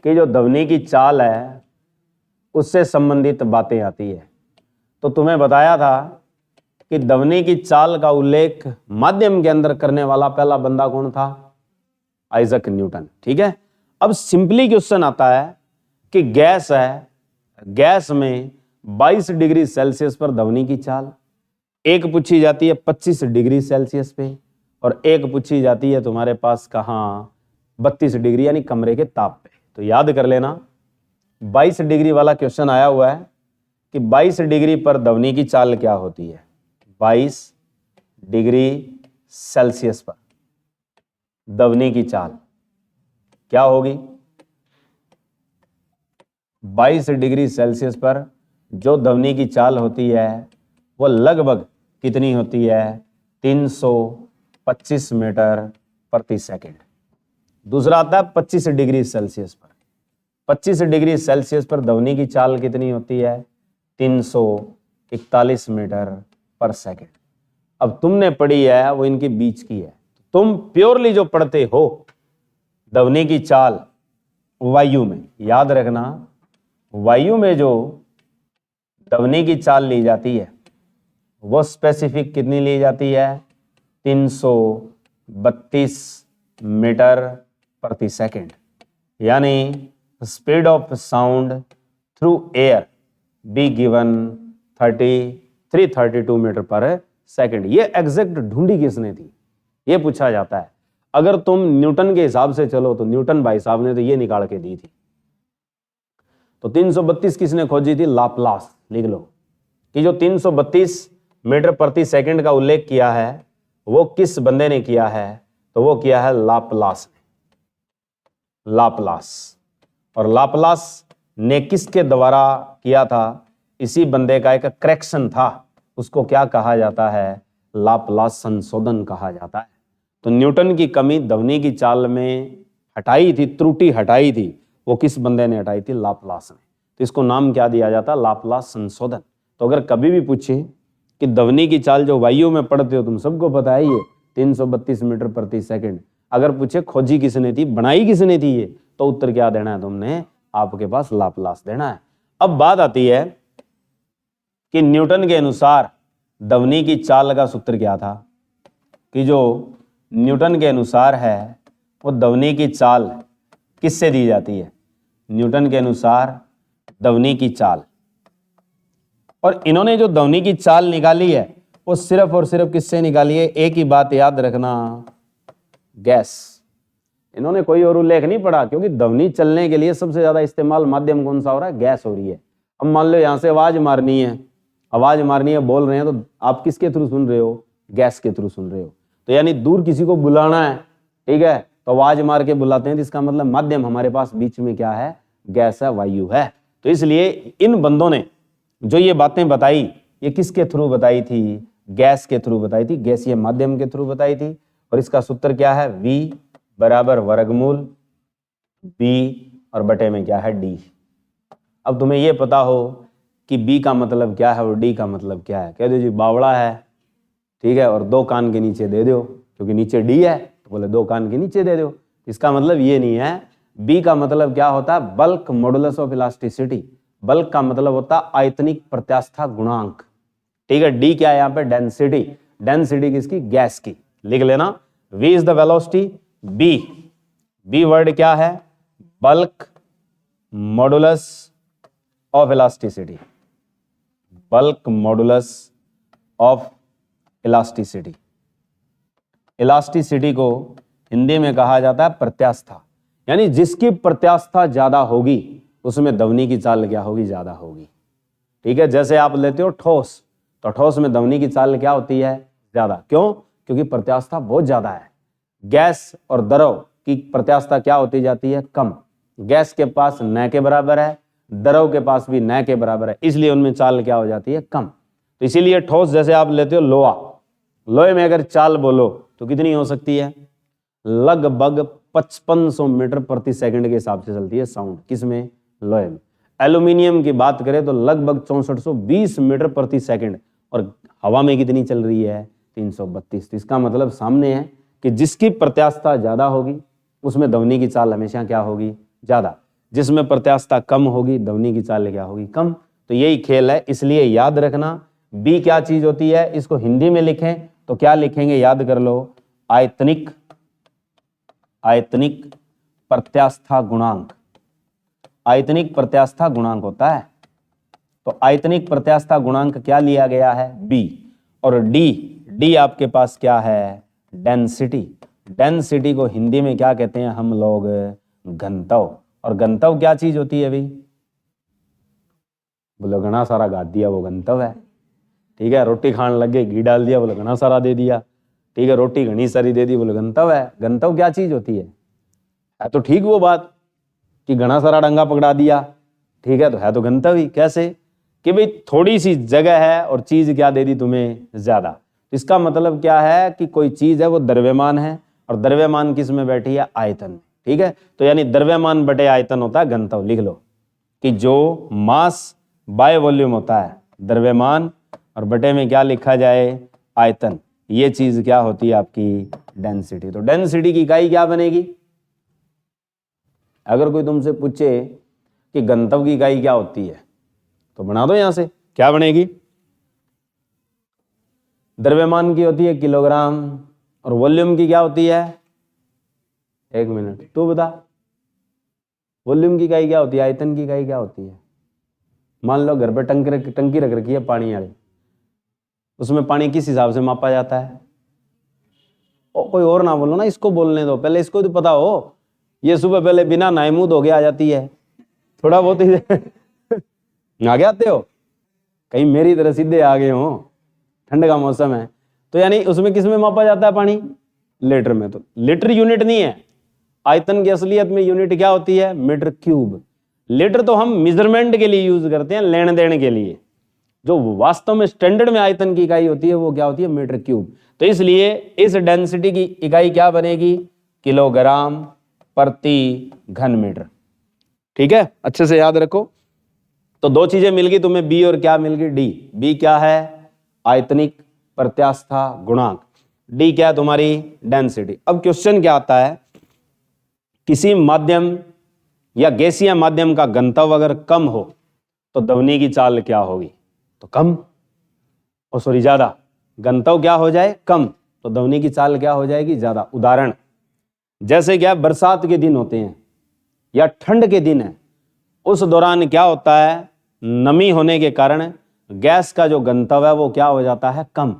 कि जो ध्वनि की चाल है उससे संबंधित बातें आती है। तो तुम्हें बताया था कि ध्वनि की चाल का उल्लेख माध्यम के अंदर करने वाला पहला बंदा कौन था? Isaac Newton. ठीक है, अब सिंपली क्वेश्चन आता है कि गैस है, गैस में 22 डिग्री सेल्सियस पर ध्वनि की चाल, एक पूछी जाती है 25 डिग्री सेल्सियस पे, और एक पूछी जाती है तुम्हारे पास कहाँ? 32 डिग्री यानी कमरे के ताप पे। तो याद कर लेना 22 डिग्री वाला क्वेश्चन आया हुआ है कि 22 डिग्री पर ध्वनि की चाल क्या होती है? 22 डिग्री सेल्सियस पर ध्वनि की चाल क्या होगी? 22 डिग्री सेल्सियस पर जो ध्वनि की चाल होती है वो लगभग कितनी होती है? 325 मीटर प्रति सेकंड। दूसरा आता है 25 डिग्री सेल्सियस पर। 25 डिग्री सेल्सियस पर ध्वनि की चाल कितनी होती है? 341 मीटर पर सेकंड। अब तुमने पढ़ी है वो इनके बीच की है। तुम प्योरली जो पढ़ते हो ध्वनि की चाल वायु में, याद रखना वायु में जो ध्वनि की चाल ली जाती है वो स्पेसिफिक कितनी ली जाती है? 332 मीटर प्रति सेकंड, यानी speed of sound through air be given 332 metre per second. ये एग्जैक्ट ढूंढी किसने थी ये पूछा जाता है। अगर तुम न्यूटन के हिसाब से चलो तो न्यूटन भाई साहब ने तो ये निकाल के दी थी। तो 332 किसने खोजी थी? लाप्लास। लिख लो कि जो 332 मीटर प्रति सेकंड का उल्लेख किया है वो किस बंदे ने किया है? तो वो किया है लाप्लास ने। लाप्लास, और लाप्लास ने किसके द्वारा किया था? इसी बंदे का एक करेक्शन था, उसको क्या कहा जाता है? लाप्लास संशोधन कहा जाता है। तो न्यूटन की कमी ध्वनि की चाल में हटाई थी, त्रुटि हटाई थी, वो किस बंदे ने हटाई थी? लाप्लास ने। तो इसको नाम क्या दिया जाता है? लाप्लास संशोधन। तो अगर कभी भी पूछे कि ध्वनि की चाल जो वायु में पढ़ते हो तुम सबको पता है ये 332 मीटर प्रति सेकंड, अगर पूछे खोजी किसने थी, बनाई किसने थी ये, तो उत्तर क्या देना है तुमने? आपके पास लाप्लास देना है। अब बात आती है कि न्यूटन के अनुसार ध्वनि की चाल का सूत्र क्या था? कि जो न्यूटन के अनुसार है वो ध्वनि की चाल किससे दी जाती है? न्यूटन के अनुसार ध्वनि की चाल, और इन्होंने जो ध्वनि की चाल निकाली है वो सिर्फ और सिर्फ किससे निकाली है? एक ही बात याद रखना, गैस। इन्होंने कोई और उल्लेख नहीं पढ़ा, क्योंकि ध्वनि चलने के लिए सबसे ज्यादा इस्तेमाल माध्यम कौन सा हो रहा है? गैस हो रही है। अब मान लो यहां से आवाज मारनी है, बोल रहे हैं, तो आप किसके थ्रू सुन रहे हो? गैस के थ्रू सुन रहे हो। तो यानी दूर किसी को बुलाना है, ठीक है, तो आवाज मार के बुलाते हैं, तो इसका मतलब माध्यम हमारे पास बीच में क्या है? गैस है, वायु है। तो इसलिए इन बंदों ने जो ये बातें बताई ये किसके थ्रू बताई थी? गैस के थ्रू बताई थी, गैसीय माध्यम के थ्रू बताई थी। और इसका सूत्र क्या है? V बराबर वर्गमूल B और बटे में क्या है? D। अब तुम्हें ये पता हो कि B का मतलब क्या है और D का मतलब क्या है, कह दो जी बावड़ा है, ठीक है, और 2 कान के नीचे दे दो, क्योंकि नीचे D है तो बोले 2 कान के नीचे दे दो। इसका मतलब ये नहीं है। B का मतलब क्या होता है? Bulk modulus of elasticity. Bulk का मतलब होता है आयतनिक प्रत्यास्था गुणांक। ठीक है, डी क्या है यहाँ पे, डेंसिटी। डेंसिटी किसकी, गैस की, लिख लेना। V is the velocity, B word क्या है, bulk modulus of elasticity, bulk modulus of elasticity. Elasticity को हिंदी में कहा जाता है प्रत्यास्था, यानी जिसकी प्रत्यास्था ज्यादा होगी उसमें ध्वनि की चाल क्या होगी, ज्यादा होगी। ठीक है, जैसे आप लेते हो ठोस, तो ठोस में ध्वनि की चाल क्या होती है, ज्यादा। क्यों, क्योंकि प्रत्यास्था बहुत ज्यादा है। गैस और द्रव की प्रत्यास्था क्या होती जाती है, कम। गैस के पास न के बराबर है, द्रव के पास भी न के बराबर है, इसलिए उनमें चाल क्या हो जाती है, कम। तो इसीलिए ठोस, जैसे आप लेते हो लोहा, लोहे में अगर चाल बोलो तो कितनी हो सकती है, लगभग 5500 मीटर प्रति सेकंड के हिसाब से चलती है साउंड। किसमें, लोहे में। एल्यूमिनियम की बात करें तो लगभग 6420 मीटर प्रति सेकंड, और हवा में कितनी चल रही है, 332। इसका मतलब सामने है कि जिसकी प्रत्यास्था ज्यादा होगी उसमें ध्वनि की चाल हमेशा क्या होगी, ज्यादा। जिसमें प्रत्यास्था कम होगी ध्वनि की चाल क्या होगी, कम। तो यही खेल है, इसलिए याद रखना बी क्या चीज होती है। इसको हिंदी में लिखें तो क्या लिखेंगे, याद कर लो, आयतनिक प्रत्यास्था गुणांक। आयतनिक प्रत्यास्था गुणांक होता है। तो आयतनिक प्रत्यास्था गुणांक क्या लिया गया है, बी। और डी आपके पास क्या है, डेंसिटी। डेंसिटी को हिंदी में क्या कहते हैं हम लोग, घनत्व। और घनत्व क्या चीज होती है भाई, बोलो घना सारा गाद दिया, वो घनत्व है। ठीक है, रोटी खाने लग गए, घी डाल दिया, बोलो घना सारा दे दिया। ठीक है, रोटी घनी सारी दे दी, बोलो घनत्व है। घनत्व क्या चीज होती है तो ठीक वो बात कि घना सारा डंगा पकड़ा दिया, ठीक है, तो है तो घनत्व ही। कैसे कि भाई थोड़ी सी जगह है और चीज क्या दे दी तुम्हें, ज्यादा। तो इसका मतलब क्या है कि कोई चीज है वो द्रव्यमान है, और द्रव्यमान किस में बैठी है, आयतन। ठीक है, तो यानी द्रव्यमान बटे आयतन होता है घनत्व। लिख लो कि जो मास बाय वॉल्यूम होता है द्रव्यमान, और बटे में क्या लिखा जाए, आयतन। ये चीज क्या होती है आपकी, डेंसिटी। तो डेंसिटी की इकाई क्या बनेगी, अगर कोई तुमसे पूछे कि घनत्व की इकाई क्या होती है तो बना दो यहां से, क्या बनेगी, द्रव्यमान की होती है किलोग्राम, और वॉल्यूम की क्या होती है, एक मिनट तू बता, वॉल्यूम की इकाई क्या होती है, आयतन की इकाई क्या होती है। मान लो घर पे टंकी रख रखी है पानी वाली, उसमें पानी किस हिसाब से मापा जाता है, कोई और ना बोलो ना, इसको बोलने दो, पहले इसको तो पता हो। ये सुबह पहले बिना नहाए मुंह धो के आ जाती है, थोड़ा बहुत ही आ गए आते हो, कहीं मेरी तरह सीधे आ गए हो, ठंड का मौसम है। तो यानी उसमें किस में मापा जाता है पानी, लीटर में। तो लीटर यूनिट नहीं है, आयतन की असलियत में यूनिट क्या होती है, मीटर क्यूब। लीटर तो हम मेजरमेंट के लिए यूज करते हैं, लेन देन के लिए। जो वास्तव में स्टैंडर्ड में आयतन की इकाई होती है वो क्या होती है, मीटर क्यूब। तो इसलिए इस डेंसिटी की इकाई क्या बनेगी, किलोग्राम प्रति घन मीटर। ठीक है, अच्छे से याद रखो। तो दो चीजें मिल गई तुम्हें, बी और क्या मिल गई, डी। बी क्या है, आयतनिक प्रत्यास्था गुणांक। डी क्या है तुम्हारी, डेंसिटी। अब क्वेश्चन क्या आता है, किसी माध्यम या गैसीय माध्यम का घनत्व अगर कम हो तो ध्वनि की चाल क्या होगी, तो कम, और सॉरी ज्यादा। घनत्व क्या हो जाए, कम, तो ध्वनि की चाल क्या हो जाएगी, ज्यादा। उदाहरण जैसे क्या, बरसात के दिन होते हैं या ठंड के दिन है, उस दौरान क्या होता है, नमी होने के कारण गैस का जो घनत्व है वो क्या हो जाता है, कम।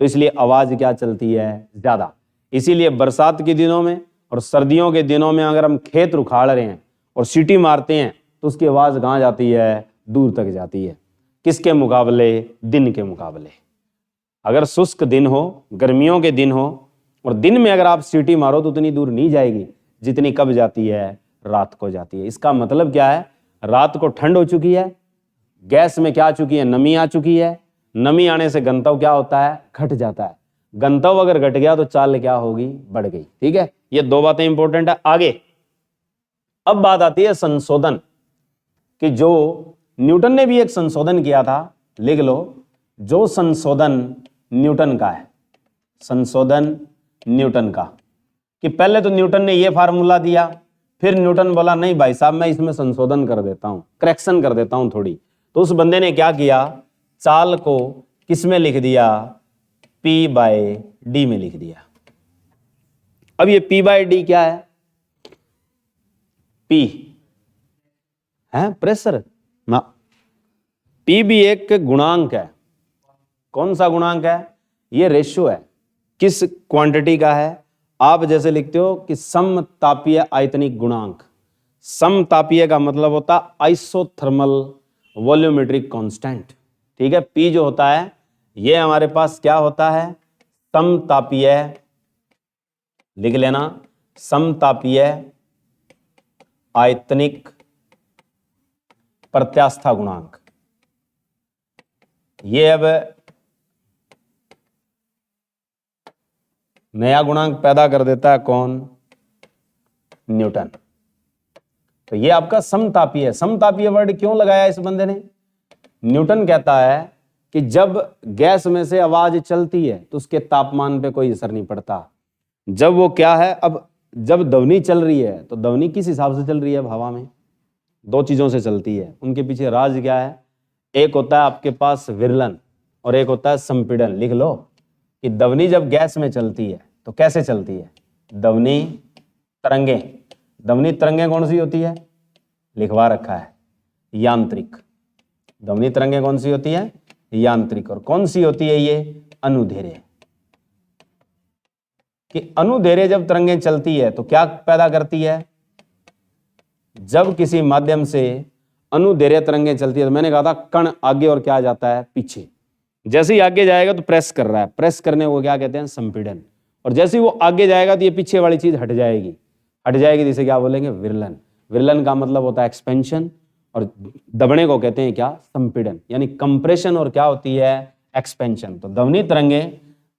तो इसलिए आवाज क्या चलती है, ज्यादा। इसीलिए बरसात के दिनों में और सर्दियों के दिनों में अगर हम खेत उखाड़ रहे हैं और सीटी मारते हैं तो उसकी आवाज कहाँ जाती है, दूर तक जाती है। किसके मुकाबले, दिन के मुकाबले। अगर शुष्क दिन हो, गर्मियों के दिन हो, और दिन में अगर आप सीटी मारो तो उतनी दूर नहीं जाएगी जितनी कब जाती है, रात को जाती है। इसका मतलब क्या है, रात को ठंड हो चुकी है, गैस में क्या आ चुकी है, नमी आ चुकी है। नमी आने से घनत्व क्या होता है, घट जाता है। घनत्व अगर घट गया तो चाल क्या होगी, बढ़ गई। ठीक है, ये दो बातें इंपॉर्टेंट है। आगे अब बात आती है संशोधन कि जो न्यूटन ने भी एक संशोधन किया था, लिख लो, जो संशोधन न्यूटन का है, संशोधन न्यूटन का, कि पहले तो न्यूटन ने यह फार्मूला दिया, फिर न्यूटन बोला नहीं भाई साहब मैं इसमें संशोधन कर देता हूं, करेक्शन कर देता हूं थोड़ी। तो उस बंदे ने क्या किया, चाल को किस में लिख दिया, P/D में लिख दिया। अब ये P/D क्या है, P है प्रेशर ना, P भी एक गुणांक है। कौन सा गुणांक है, ये रेशियो है। किस क्वांटिटी का है, आप जैसे लिखते हो कि समतापीय आयतनिक गुणांक। समतापीय का मतलब होता आइसोथर्मल वॉल्यूमेट्रिक कांस्टेंट, ठीक है। P जो होता है ये हमारे पास क्या होता है, समतापीय, लिख लेना, समतापीय आयतनिक प्रत्यास्था गुणांक। ये अब नया गुणांक पैदा कर देता है कौन, न्यूटन। तो ये आपका समतापीय है। समतापीय वर्ड क्यों लगाया इस बंदे ने, न्यूटन कहता है कि जब गैस में से आवाज चलती है तो उसके तापमान पे कोई असर नहीं पड़ता। जब वो क्या है, अब जब ध्वनि चल रही है तो ध्वनि किस हिसाब से चल रही है, अब हवा में दो चीजों से चलती है, उनके पीछे राज क्या है, एक होता है आपके पास विरलन और एक होता है संपीड़न। लिख लो कि ध्वनि जब गैस में चलती है तो कैसे चलती है, ध्वनि तरंगे। ध्वनि तरंगे कौन सी होती है, लिखवा रखा है, यांत्रिक। ध्वनि तरंगे कौन सी होती है, यांत्रिक। और कौन सी होती है ये, अनुधेर्य। कि अनुधेर्य जब तरंगें चलती है तो क्या पैदा करती है, जब किसी माध्यम से अनुधेर्य तरंगें चलती है तो मैंने कहा था कण आगे और क्या जाता है, पीछे। जैसे ही आगे जाएगा तो प्रेस कर रहा है, प्रेस करने को क्या कहते हैं, संपीड़न। और जैसे ही वो आगे जाएगा तो ये पीछे वाली चीज हट जाएगी, हट जाएगी, जिसे क्या बोलेंगे, विरलन। विरलन का मतलब होता है एक्सपेंशन और दबने को कहते हैं क्या, संपीड़न। यानी कंप्रेशन और क्या होती है, एक्सपेंशन। तो ध्वनि तरंगे,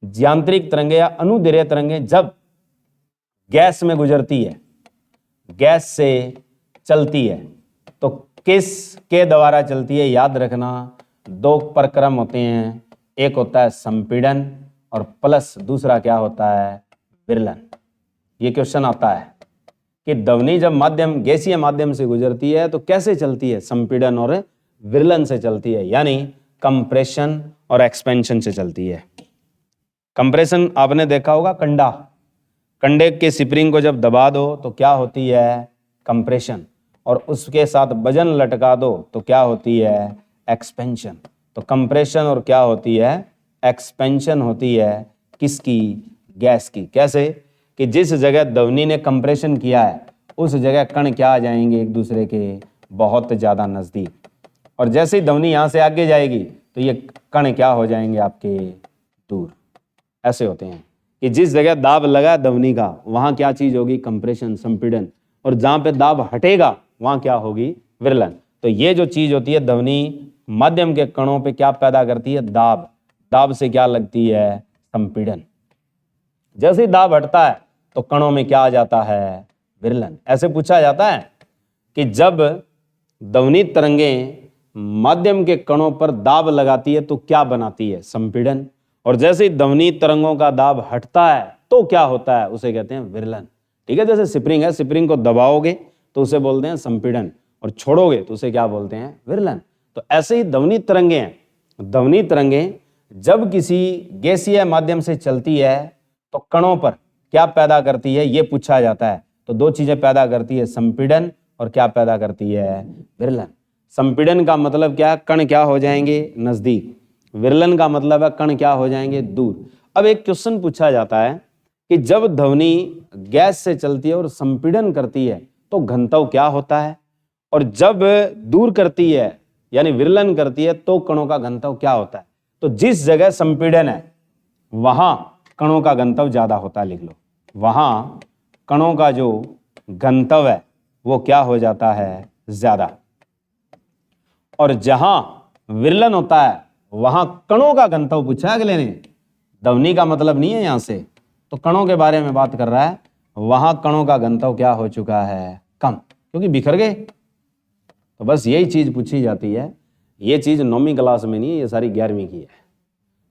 यांत्रिक तरंगे या अनुधेर्य तरंगे जब गैस में गुजरती है, गैस से चलती है, तो किस के द्वारा चलती है, याद रखना दो प्रक्रम होते हैं, एक होता है संपीड़न और प्लस दूसरा क्या होता है, विरलन। ये क्वेश्चन आता है कि ध्वनि जब माध्यम, गैसीय माध्यम से गुजरती है तो कैसे चलती है, संपीड़न और विरलन से चलती है, यानी कंप्रेशन और एक्सपेंशन से चलती है। कंप्रेशन आपने देखा होगा, कंडा, कंडे के स्प्रिंग को जब दबा दो तो क्या होती है, कंप्रेशन, और उसके साथ वजन लटका दो तो क्या होती है, एक्सपेंशन। तो कंप्रेशन और क्या होती है, एक्सपेंशन होती है किसकी, गैस की। कैसे कि जिस जगह ध्वनि ने कंप्रेशन किया है उस जगह कण क्या आ जाएंगे, एक दूसरे के बहुत ज्यादा नजदीक। और जैसे ही ध्वनि यहां से आगे जाएगी तो ये कण क्या हो जाएंगे, आपके दूर। ऐसे होते हैं कि जिस जगह दाब लगा ध्वनि का वहां क्या चीज होगी, कंप्रेशन, संपीड़न, और जहां पे दाब हटेगा वहां क्या होगी, विरलन। तो ये जो चीज होती है, ध्वनि माध्यम के कणों पे क्या पैदा करती है, दाब। दाब से क्या लगती है, संपीड़न। जैसे ही दाब हटता है तो कणों में क्या आ जाता है, विरलन। ऐसे पूछा जाता है कि जब ध्वनि तरंगें माध्यम के कणों पर दाब लगाती है तो क्या बनाती है, संपीड़न। और जैसे ही ध्वनि तरंगों का दाब हटता है तो क्या होता है, उसे कहते हैं विरलन। ठीक है, जैसे स्प्रिंग है, स्प्रिंग को दबाओगे तो उसे बोलते हैं संपीड़न, और छोड़ोगे तो उसे क्या बोलते हैं, विरलन। तो ऐसे ही ध्वनि तरंगे हैं। ध्वनि तरंगे जब किसी गैसीय माध्यम से चलती है तो कणों पर क्या पैदा करती है, ये पूछा जाता है। तो दो चीजें पैदा करती है, संपीड़न और क्या पैदा करती है, विरलन। संपीड़न का मतलब क्या है, कण क्या हो जाएंगे, नजदीक। विरलन का मतलब है कण क्या हो जाएंगे, दूर। अब एक क्वेश्चन पूछा जाता है कि जब ध्वनि गैस से चलती है और संपीड़न करती है तो घनत्व क्या होता है, और जब दूर करती है यानी विरलन करती है तो कणों का घनत्व क्या होता है। तो जिस जगह संपीड़न है वहां कणों का घनत्व ज्यादा होता है, लिख लो, वहां कणों का जो घनत्व है वो क्या हो जाता है, ज्यादा। और जहां विरलन होता है वहां कणों का घनत्व पूछा है अगले ने, ध्वनि का मतलब नहीं है यहां से, तो कणों के बारे में बात कर रहा है। वहां कणों का घनत्व क्या हो चुका है, कम, क्योंकि बिखर गए। तो बस यही चीज पूछी जाती है। ये चीज 9वीं क्लास में नहीं है, ये सारी 11वीं की है।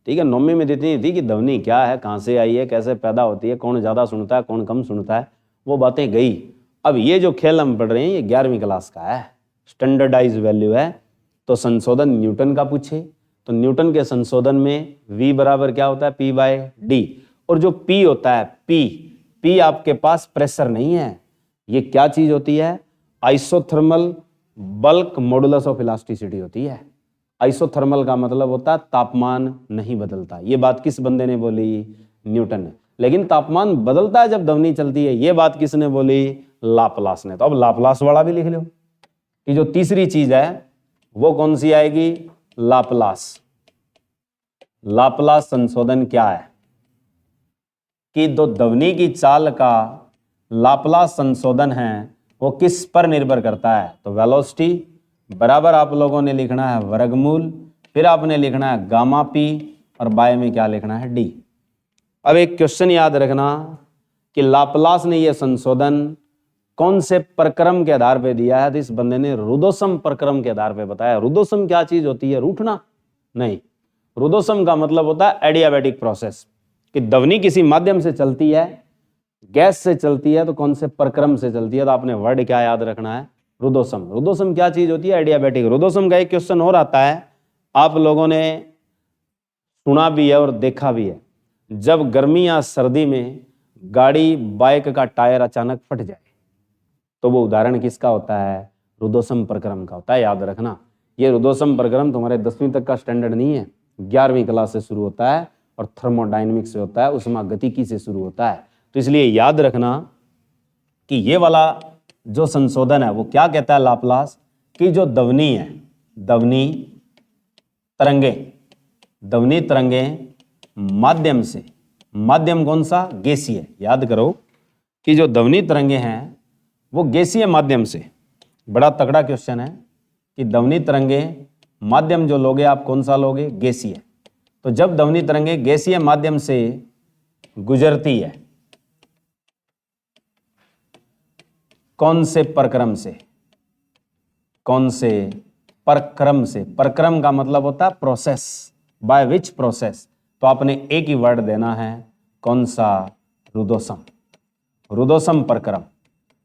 ठीक है, 9वीं में इतनी थी कि ध्वनि क्या है, कहां से आई है, कैसे पैदा होती है, कौन ज्यादा सुनता है, कौन कम सुनता है, वो बातें गई। अब ये जो खेल हम पढ़ रहे हैं ये 11वीं क्लास का है, स्टैंडर्डाइज वैल्यू है। तो संशोधन न्यूटन का पूछे तो न्यूटन के संशोधन में v बराबर क्या होता है, P/d। और जो P होता है, P आपके पास प्रेशर नहीं है, ये क्या चीज होती है, isothermal bulk modulus of elasticity होती है। आइसोथर्मल का मतलब होता है तापमान नहीं बदलता। ये बात किस बंदे ने बोली, न्यूटन ने। लेकिन तापमान बदलता है जब ध्वनि चलती है, ये बात किसने बोली, लाप्लास ने। तो अब लाप्लास वाला भी लिख लो कि जो तीसरी चीज है वो कौन सी आएगी, लाप्लास। लाप्लास संशोधन क्या है कि जो ध्वनि की चाल का लाप्लास संशोधन है वो किस पर निर्भर करता है, तो वेलोसिटी बराबर आप लोगों ने लिखना है वर्गमूल, फिर आपने लिखना है गामा पी, और बाय में क्या लिखना है, डी। अब एक क्वेश्चन याद रखना कि लाप्लास ने यह संशोधन कौन से प्रक्रम के आधार पे दिया है, तो इस बंदे ने रुदोसम प्रक्रम के आधार पे बताया। रुदोसम क्या चीज होती है, रूठना नहीं। रुदोसम का मतलब होता है एडियाबैटिक प्रोसेस, कि ध्वनि किसी माध्यम से चलती है, गैस से चलती है, तो कौन से प्रक्रम से चलती है, तो आपने वर्ड क्या याद रखना है, रुदोसम। रुदोसम क्या चीज होती है, एडियाबैटिक। रुदोसम का एक क्वेश्चन और आता है, आप लोगों ने सुना भी है और देखा भी है, जब गर्मी या सर्दी में गाड़ी बाइक का टायर अचानक फट जाए तो वो उदाहरण किसका होता है, रुदोसम प्रक्रम का होता है। याद रखना ये रुदोसम प्रक्रम तुम्हारे 10वीं तक का स्टैंडर्ड नहीं है, 11वीं क्लास से शुरू होता है और थर्मोडायनेमिक्स से होता है, उष्मागतिकी से शुरू होता है। तो इसलिए याद रखना कि ये वाला जो संशोधन है वो क्या कहता है, लाप्लास, कि जो ध्वनि है, ध्वनि तरंगे माध्यम से, माध्यम कौन सा, गैसीय। याद करो कि जो ध्वनि तरंगे हैं वो गैसीय माध्यम से, बड़ा तगड़ा क्वेश्चन है कि ध्वनि तरंगे माध्यम जो लोगे आप कौन सा लोगे, गैसीय। तो जब ध्वनि तरंगे गैसीय माध्यम से गुजरती है, कौन से प्रक्रम से, कौन से प्रक्रम से, प्रक्रम का मतलब होता है प्रोसेस, बाय विच प्रोसेस, तो आपने एक ही वर्ड देना है, कौन सा, रुदोसम। रुदोसम प्रक्रम।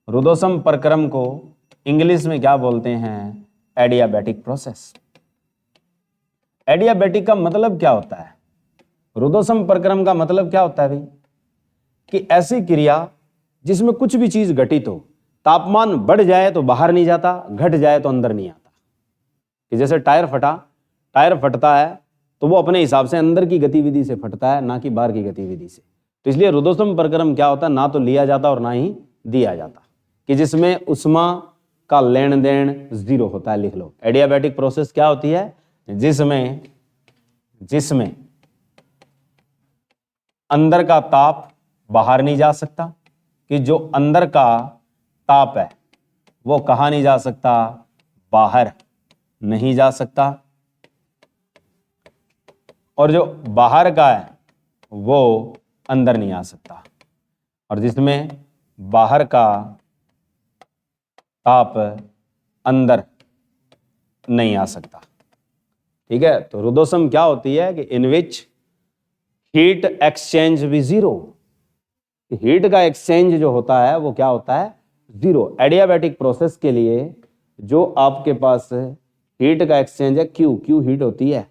रुदोसम प्रक्रम को इंग्लिश में क्या बोलते हैं, एडियाबैटिक प्रोसेस। एडियाबैटिक का मतलब क्या होता है, रुदोसम प्रक्रम का मतलब क्या होता है भाई, कि ऐसी क्रिया जिसमें कुछ भी चीज घटित हो, तापमान बढ़ जाए तो बाहर नहीं जाता, घट जाए तो अंदर नहीं आता। कि जैसे टायर फटता है तो वो अपने हिसाब से अंदर की गतिविधि से फटता है, ना कि बाहर की गतिविधि से। तो इसलिए रुदोसम प्रक्रम क्या होता है, ना तो लिया जाता और ना ही दिया जाता, कि जिसमें उष्मा का लेन देन जीरो होता है। लिख लो, एडियाबैटिक प्रोसेस क्या होती है, जिसमें अंदर का ताप बाहर नहीं जा सकता, कि जो अंदर का ताप है वो कहां नहीं जा सकता, बाहर नहीं जा सकता, और जो बाहर का है वो अंदर नहीं आ सकता, और जिसमें बाहर का ताप अंदर नहीं आ सकता। ठीक है, तो रुदोसम क्या होती है कि इन विच हीट एक्सचेंज भी जीरो, हीट का एक्सचेंज जो होता है वो क्या होता है, जीरो। एडियाबैटिक प्रोसेस के लिए जो आपके पास हीट का एक्सचेंज है, क्यू हीट होती है।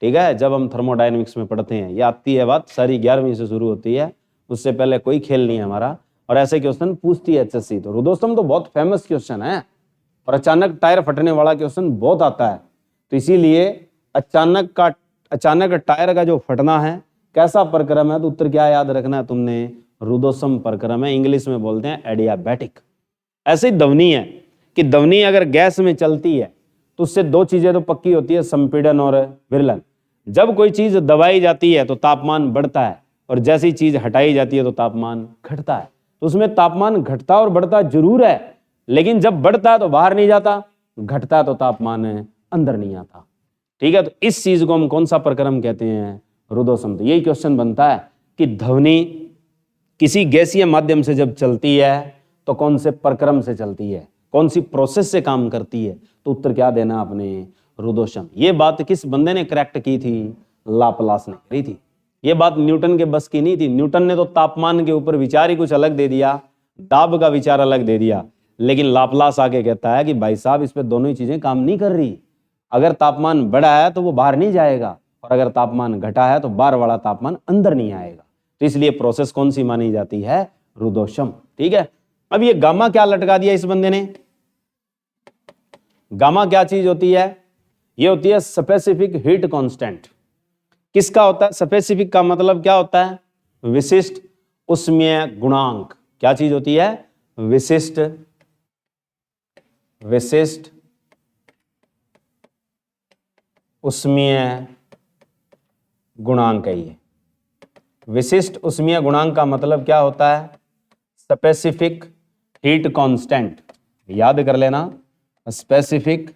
ठीक है, जब हम थर्मोडायनेमिक्स में पढ़ते हैं ये आती है बात, सारी 11वीं से शुरू होती है, उससे पहले कोई खेल नहीं है हमारा, और ऐसे क्वेश्चन पूछती है एचएससी। तो रुदोसम तो बहुत फेमस क्वेश्चन है, और अचानक टायर फटने वाला क्वेश्चन बहुत आता है। तो इसीलिए अचानक टायर का जो फटना है कैसा प्रक्रम है, तो उत्तर क्या याद रखना है तुमने, रुदोसम प्रक्रम है, इंग्लिश में बोलते हैं एडियाबैटिक। ऐसे ही ध्वनि है कि ध्वनि अगर गैस में चलती है तो उससे दो चीजें तो पक्की होती है, संपीड़न और विरलन। जब कोई चीज दबाई जाती है तो तापमान बढ़ता है, और जैसी चीज हटाई जाती है तो तापमान घटता है। तो उसमें तापमान घटता और बढ़ता जरूर है, लेकिन जब बढ़ता है तो बाहर नहीं जाता, घटता है तो तापमान अंदर नहीं आता। ठीक है, तो इस चीज को हम कौन सा प्रक्रम कहते हैं, रुदोसम। तो यही क्वेश्चन बनता है कि ध्वनि किसी गैसीय माध्यम से जब चलती है तो कौन से प्रक्रम से चलती है, कौन सी प्रोसेस से काम करती है, तो उत्तर क्या देना आपने, रुदोसम। ये बात किस बंदे ने करेक्ट की थी, लाप्लास ने करी थी। ये बात न्यूटन के बस की नहीं थी। न्यूटन ने तो तापमान के ऊपर विचार ही कुछ अलग दे दिया, दाब का विचार अलग दे दिया, लेकिन लाप्लास आके कहता है कि भाई साहब इस पे दोनों ही चीजें काम नहीं कर रही। अगर तापमान बढ़ा है तो वो बाहर नहीं जाएगा, और अगर तापमान घटा है तो बाहर वाला तापमान अंदर नहीं आएगा। तो इसलिए प्रोसेस कौन सी मानी जाती है? रुद्धोष्म। ठीक है, अब ये गामा क्या लटका दिया इस बंदे ने? गामा क्या चीज होती है? ये होती है स्पेसिफिक हीट कांस्टेंट। किसका होता है? स्पेसिफिक का मतलब क्या होता है? विशिष्ट उष्मीय गुणांक। क्या चीज होती है? विशिष्ट उष्मीय गुणांक है ये। विशिष्ट उष्मीय गुणांक का मतलब क्या होता है? Specific heat constant. याद कर लेना, specific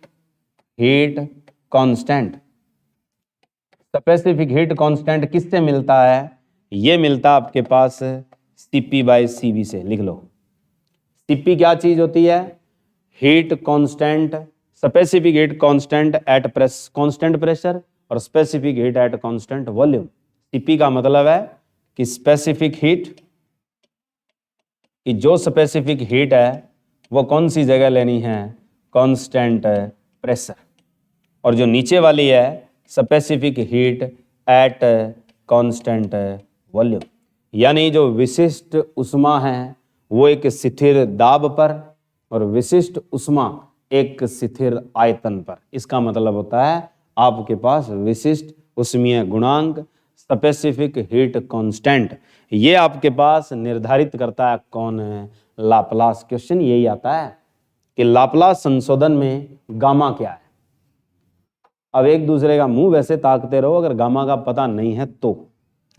heat constant. Specific heat constant किससे मिलता है? ये मिलता है आपके पास Cp/Cv से। लिख लो, Cp क्या चीज होती है? Heat constant, specific heat constant at constant pressure और specific heat at constant volume. Cp का मतलब है कि स्पेसिफिक हीट, कि जो स्पेसिफिक हीट है वो कौन सी जगह लेनी है? Constant pressure. और जो नीचे वाली है specific heat at constant volume. यानी जो विशिष्ट उष्मा है वो एक स्थिर दाब पर और विशिष्ट उष्मा एक स्थिर आयतन पर। इसका मतलब होता है आपके पास विशिष्ट उष्मीय गुणांक, स्पेसिफिक हीट कांस्टेंट। ये आपके पास निर्धारित करता है कौन है? लाप्लास। क्वेश्चन यही आता है कि लाप्लास संशोधन में गामा क्या है। अब एक दूसरे का मुंह वैसे ताकते रहो अगर गामा का पता नहीं है तो।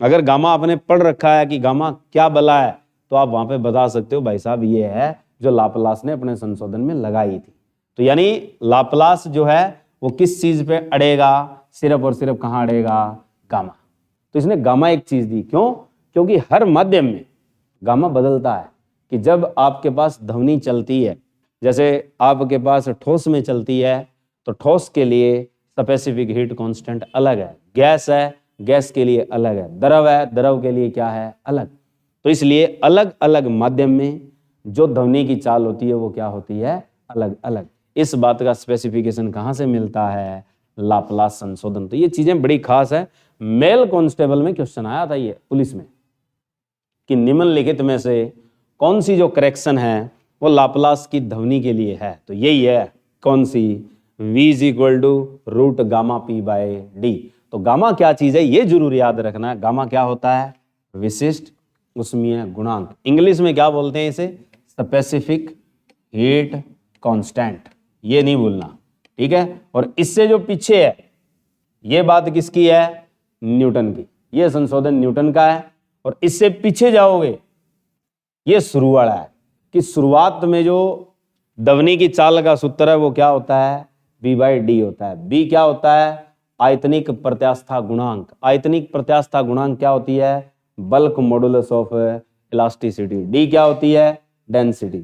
अगर गामा आपने पढ़ रखा है कि गामा क्या बला है तो आप वहां पे बता सकते हो भाई साहब ये है जो लाप्लास ने अपने संशोधन में लगाई थी। तो यानी लाप्लास जो है वो किस चीज पे अड़ेगा? सिर्फ और सिर्फ कहां अड़ेगा? गामा। तो इसने गामा एक चीज दी। क्यों? क्योंकि हर माध्यम में गामा बदलता है। कि जब आपके पास ध्वनि चलती है, जैसे आपके पास ठोस में चलती है, तो ठोस के लिए स्पेसिफिक हीट कांस्टेंट अलग है, गैस है गैस के लिए अलग है, द्रव है द्रव के लिए क्या है? अलग। तो इसलिए अलग अलग माध्यम में जो ध्वनि की चाल होती है वो क्या होती है? अलग अलग। इस बात का स्पेसिफिकेशन कहां से मिलता है? लाप्लास संशोधन। तो ये चीजें बड़ी खास है। मेल कांस्टेबल में क्वेश्चन आया था ये पुलिस में कि निम्नलिखित में से कौन सी जो करेक्शन है वो लाप्लास की ध्वनि के लिए है? तो यही है। कौन सी? V = √γp/d। तो गामा क्या चीज है ये जरूर याद रखना है। गामा क्या होता है? विशिष्ट उष्मीय गुणांक। इंग्लिश में क्या बोलते हैं इसे? Specific heat constant. ये नहीं भूलना, ठीक है। और इससे जो पीछे है ये बात किसकी है? न्यूटन की। ये संशोधन न्यूटन का है। और इससे पीछे जाओगे ये शुरू वाला है कि शुरुआत में जो ध्वनि की चाल का सूत्र है वो क्या होता है? V/d होता है। B क्या होता है? आयतनिक प्रत्यास्था गुणांक। आयतनिक प्रत्यास्था गुणांक क्या होती है? Bulk modulus of elasticity. D क्या होती है? डेंसिटी।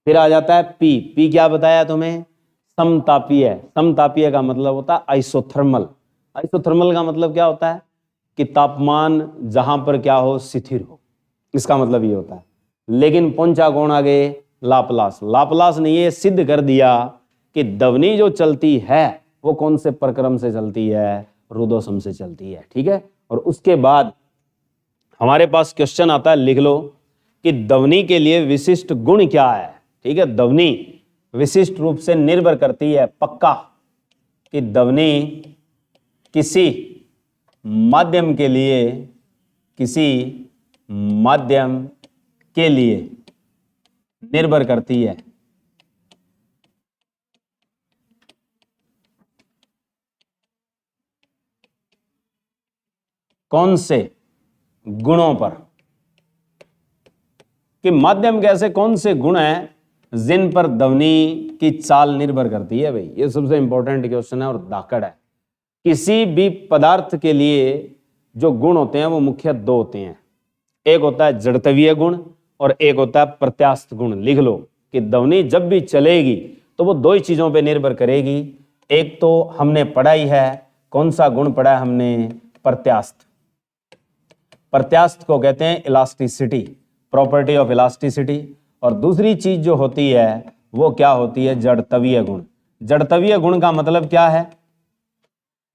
फिर आ जाता है P। P क्या बताया तुम्हें? समतापीय। समतापीय का मतलब होता है आइसोथर्मल। आइसोथर्मल का मतलब क्या होता है? कि तापमान जहां पर क्या हो? स्थिर हो। इसका मतलब ये होता है। लेकिन पहुंचा कौन आगे? लाप्लास। लाप्लास ने ये सिद्ध कर दिया कि ध्वनि जो चलती है वो कौन से प्रक्रम से चलती है? रुद्धोष्म से चलती है, ठीक है। और उसके बाद हमारे पास क्वेश्चन आता है, लिख लो कि ध्वनि के लिए विशिष्ट गुण क्या है? ठीक है, ध्वनि विशिष्ट रूप से निर्भर करती है, पक्का, कि ध्वनि किसी माध्यम के लिए निर्भर करती है। कौन से गुणों पर? कि माध्यम कैसे, कौन से गुण हैं जिन पर ध्वनि की चाल निर्भर करती है? भाई ये सबसे इंपॉर्टेंट क्वेश्चन है और धाकड़ है। किसी भी पदार्थ के लिए जो गुण होते हैं वो मुख्य दो होते हैं। एक होता है जड़त्वीय गुण और एक होता है प्रत्यास्थ गुण। लिख लो कि ध्वनि जब भी चलेगी तो वो दो ही चीजों पे निर्भर करेगी। एक तो हमने पढ़ा ही है, कौन सा गुण पढ़ा है हमने? प्रत्यास्थ। प्रत्यास्थ को कहते हैं इलास्टिसिटी, प्रॉपर्टी ऑफ इलास्टिसिटी। और दूसरी चीज जो होती है वो क्या होती है, जड़तवीय गुण। जड़तवीय गुण का मतलब क्या है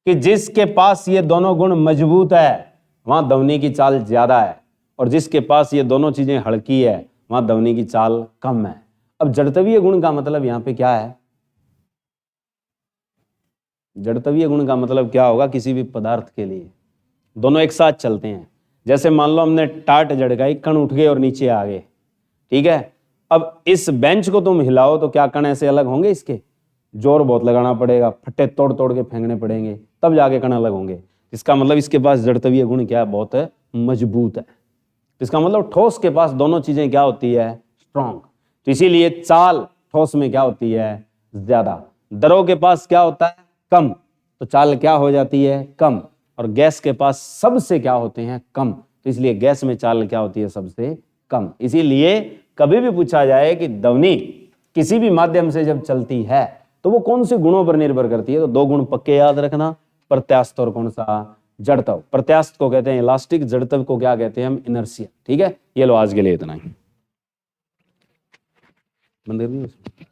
कि जिसके पास ये दोनों गुण मजबूत है वहां ध्वनि की चाल ज्यादा है, और जिसके पास ये दोनों चीजें हल्की है वहां ध्वनि की चाल कम है। अब जड़तवीय गुण का मतलब यहां पे क्या है, जड़तवीय गुण का मतलब क्या होगा, किसी भी पदार्थ के लिए दोनों एक साथ चलते हैं। जैसे मान लो हमने टाट झड़काई, कण उठ गए और नीचे आ गए, ठीक है। अब इस बेंच को तुम हिलाओ तो क्या कण ऐसे अलग होंगे, इसके जोर बहुत लगाना पड़ेगा, फट्टे तोड़ तोड़ के फेंकने पड़ेंगे, तब जाके कण अलग होंगे। इसका मतलब इसके पास जड़तवीय गुण क्या है, बहुत मजबूत है। इसका मतलब ठोस के पास दोनों चीजें क्या होती है, स्ट्रॉन्ग। तो इसीलिए चाल ठोस में क्या होती है, ज्यादा। द्रव के पास क्या होता है, कम, तो चाल क्या हो जाती है, कम। और गैस के पास सबसे क्या होते हैं, कम, तो इसलिए गैस में चाल क्या होती है, सबसे कम। इसीलिए कभी भी पूछा जाए कि ध्वनि किसी भी माध्यम से जब चलती है तो वो कौन से गुणों पर निर्भर करती है, तो दो गुण पक्के याद रखना, प्रत्यास्थ और कौन सा, जड़त्व। प्रत्यास्थ को कहते हैं इलास्टिक, जड़त्व को क्या कहते हैं हम, इनर्शिया। ठीक है, ये लो आज के लिए इतना ही। बंद कर दिया।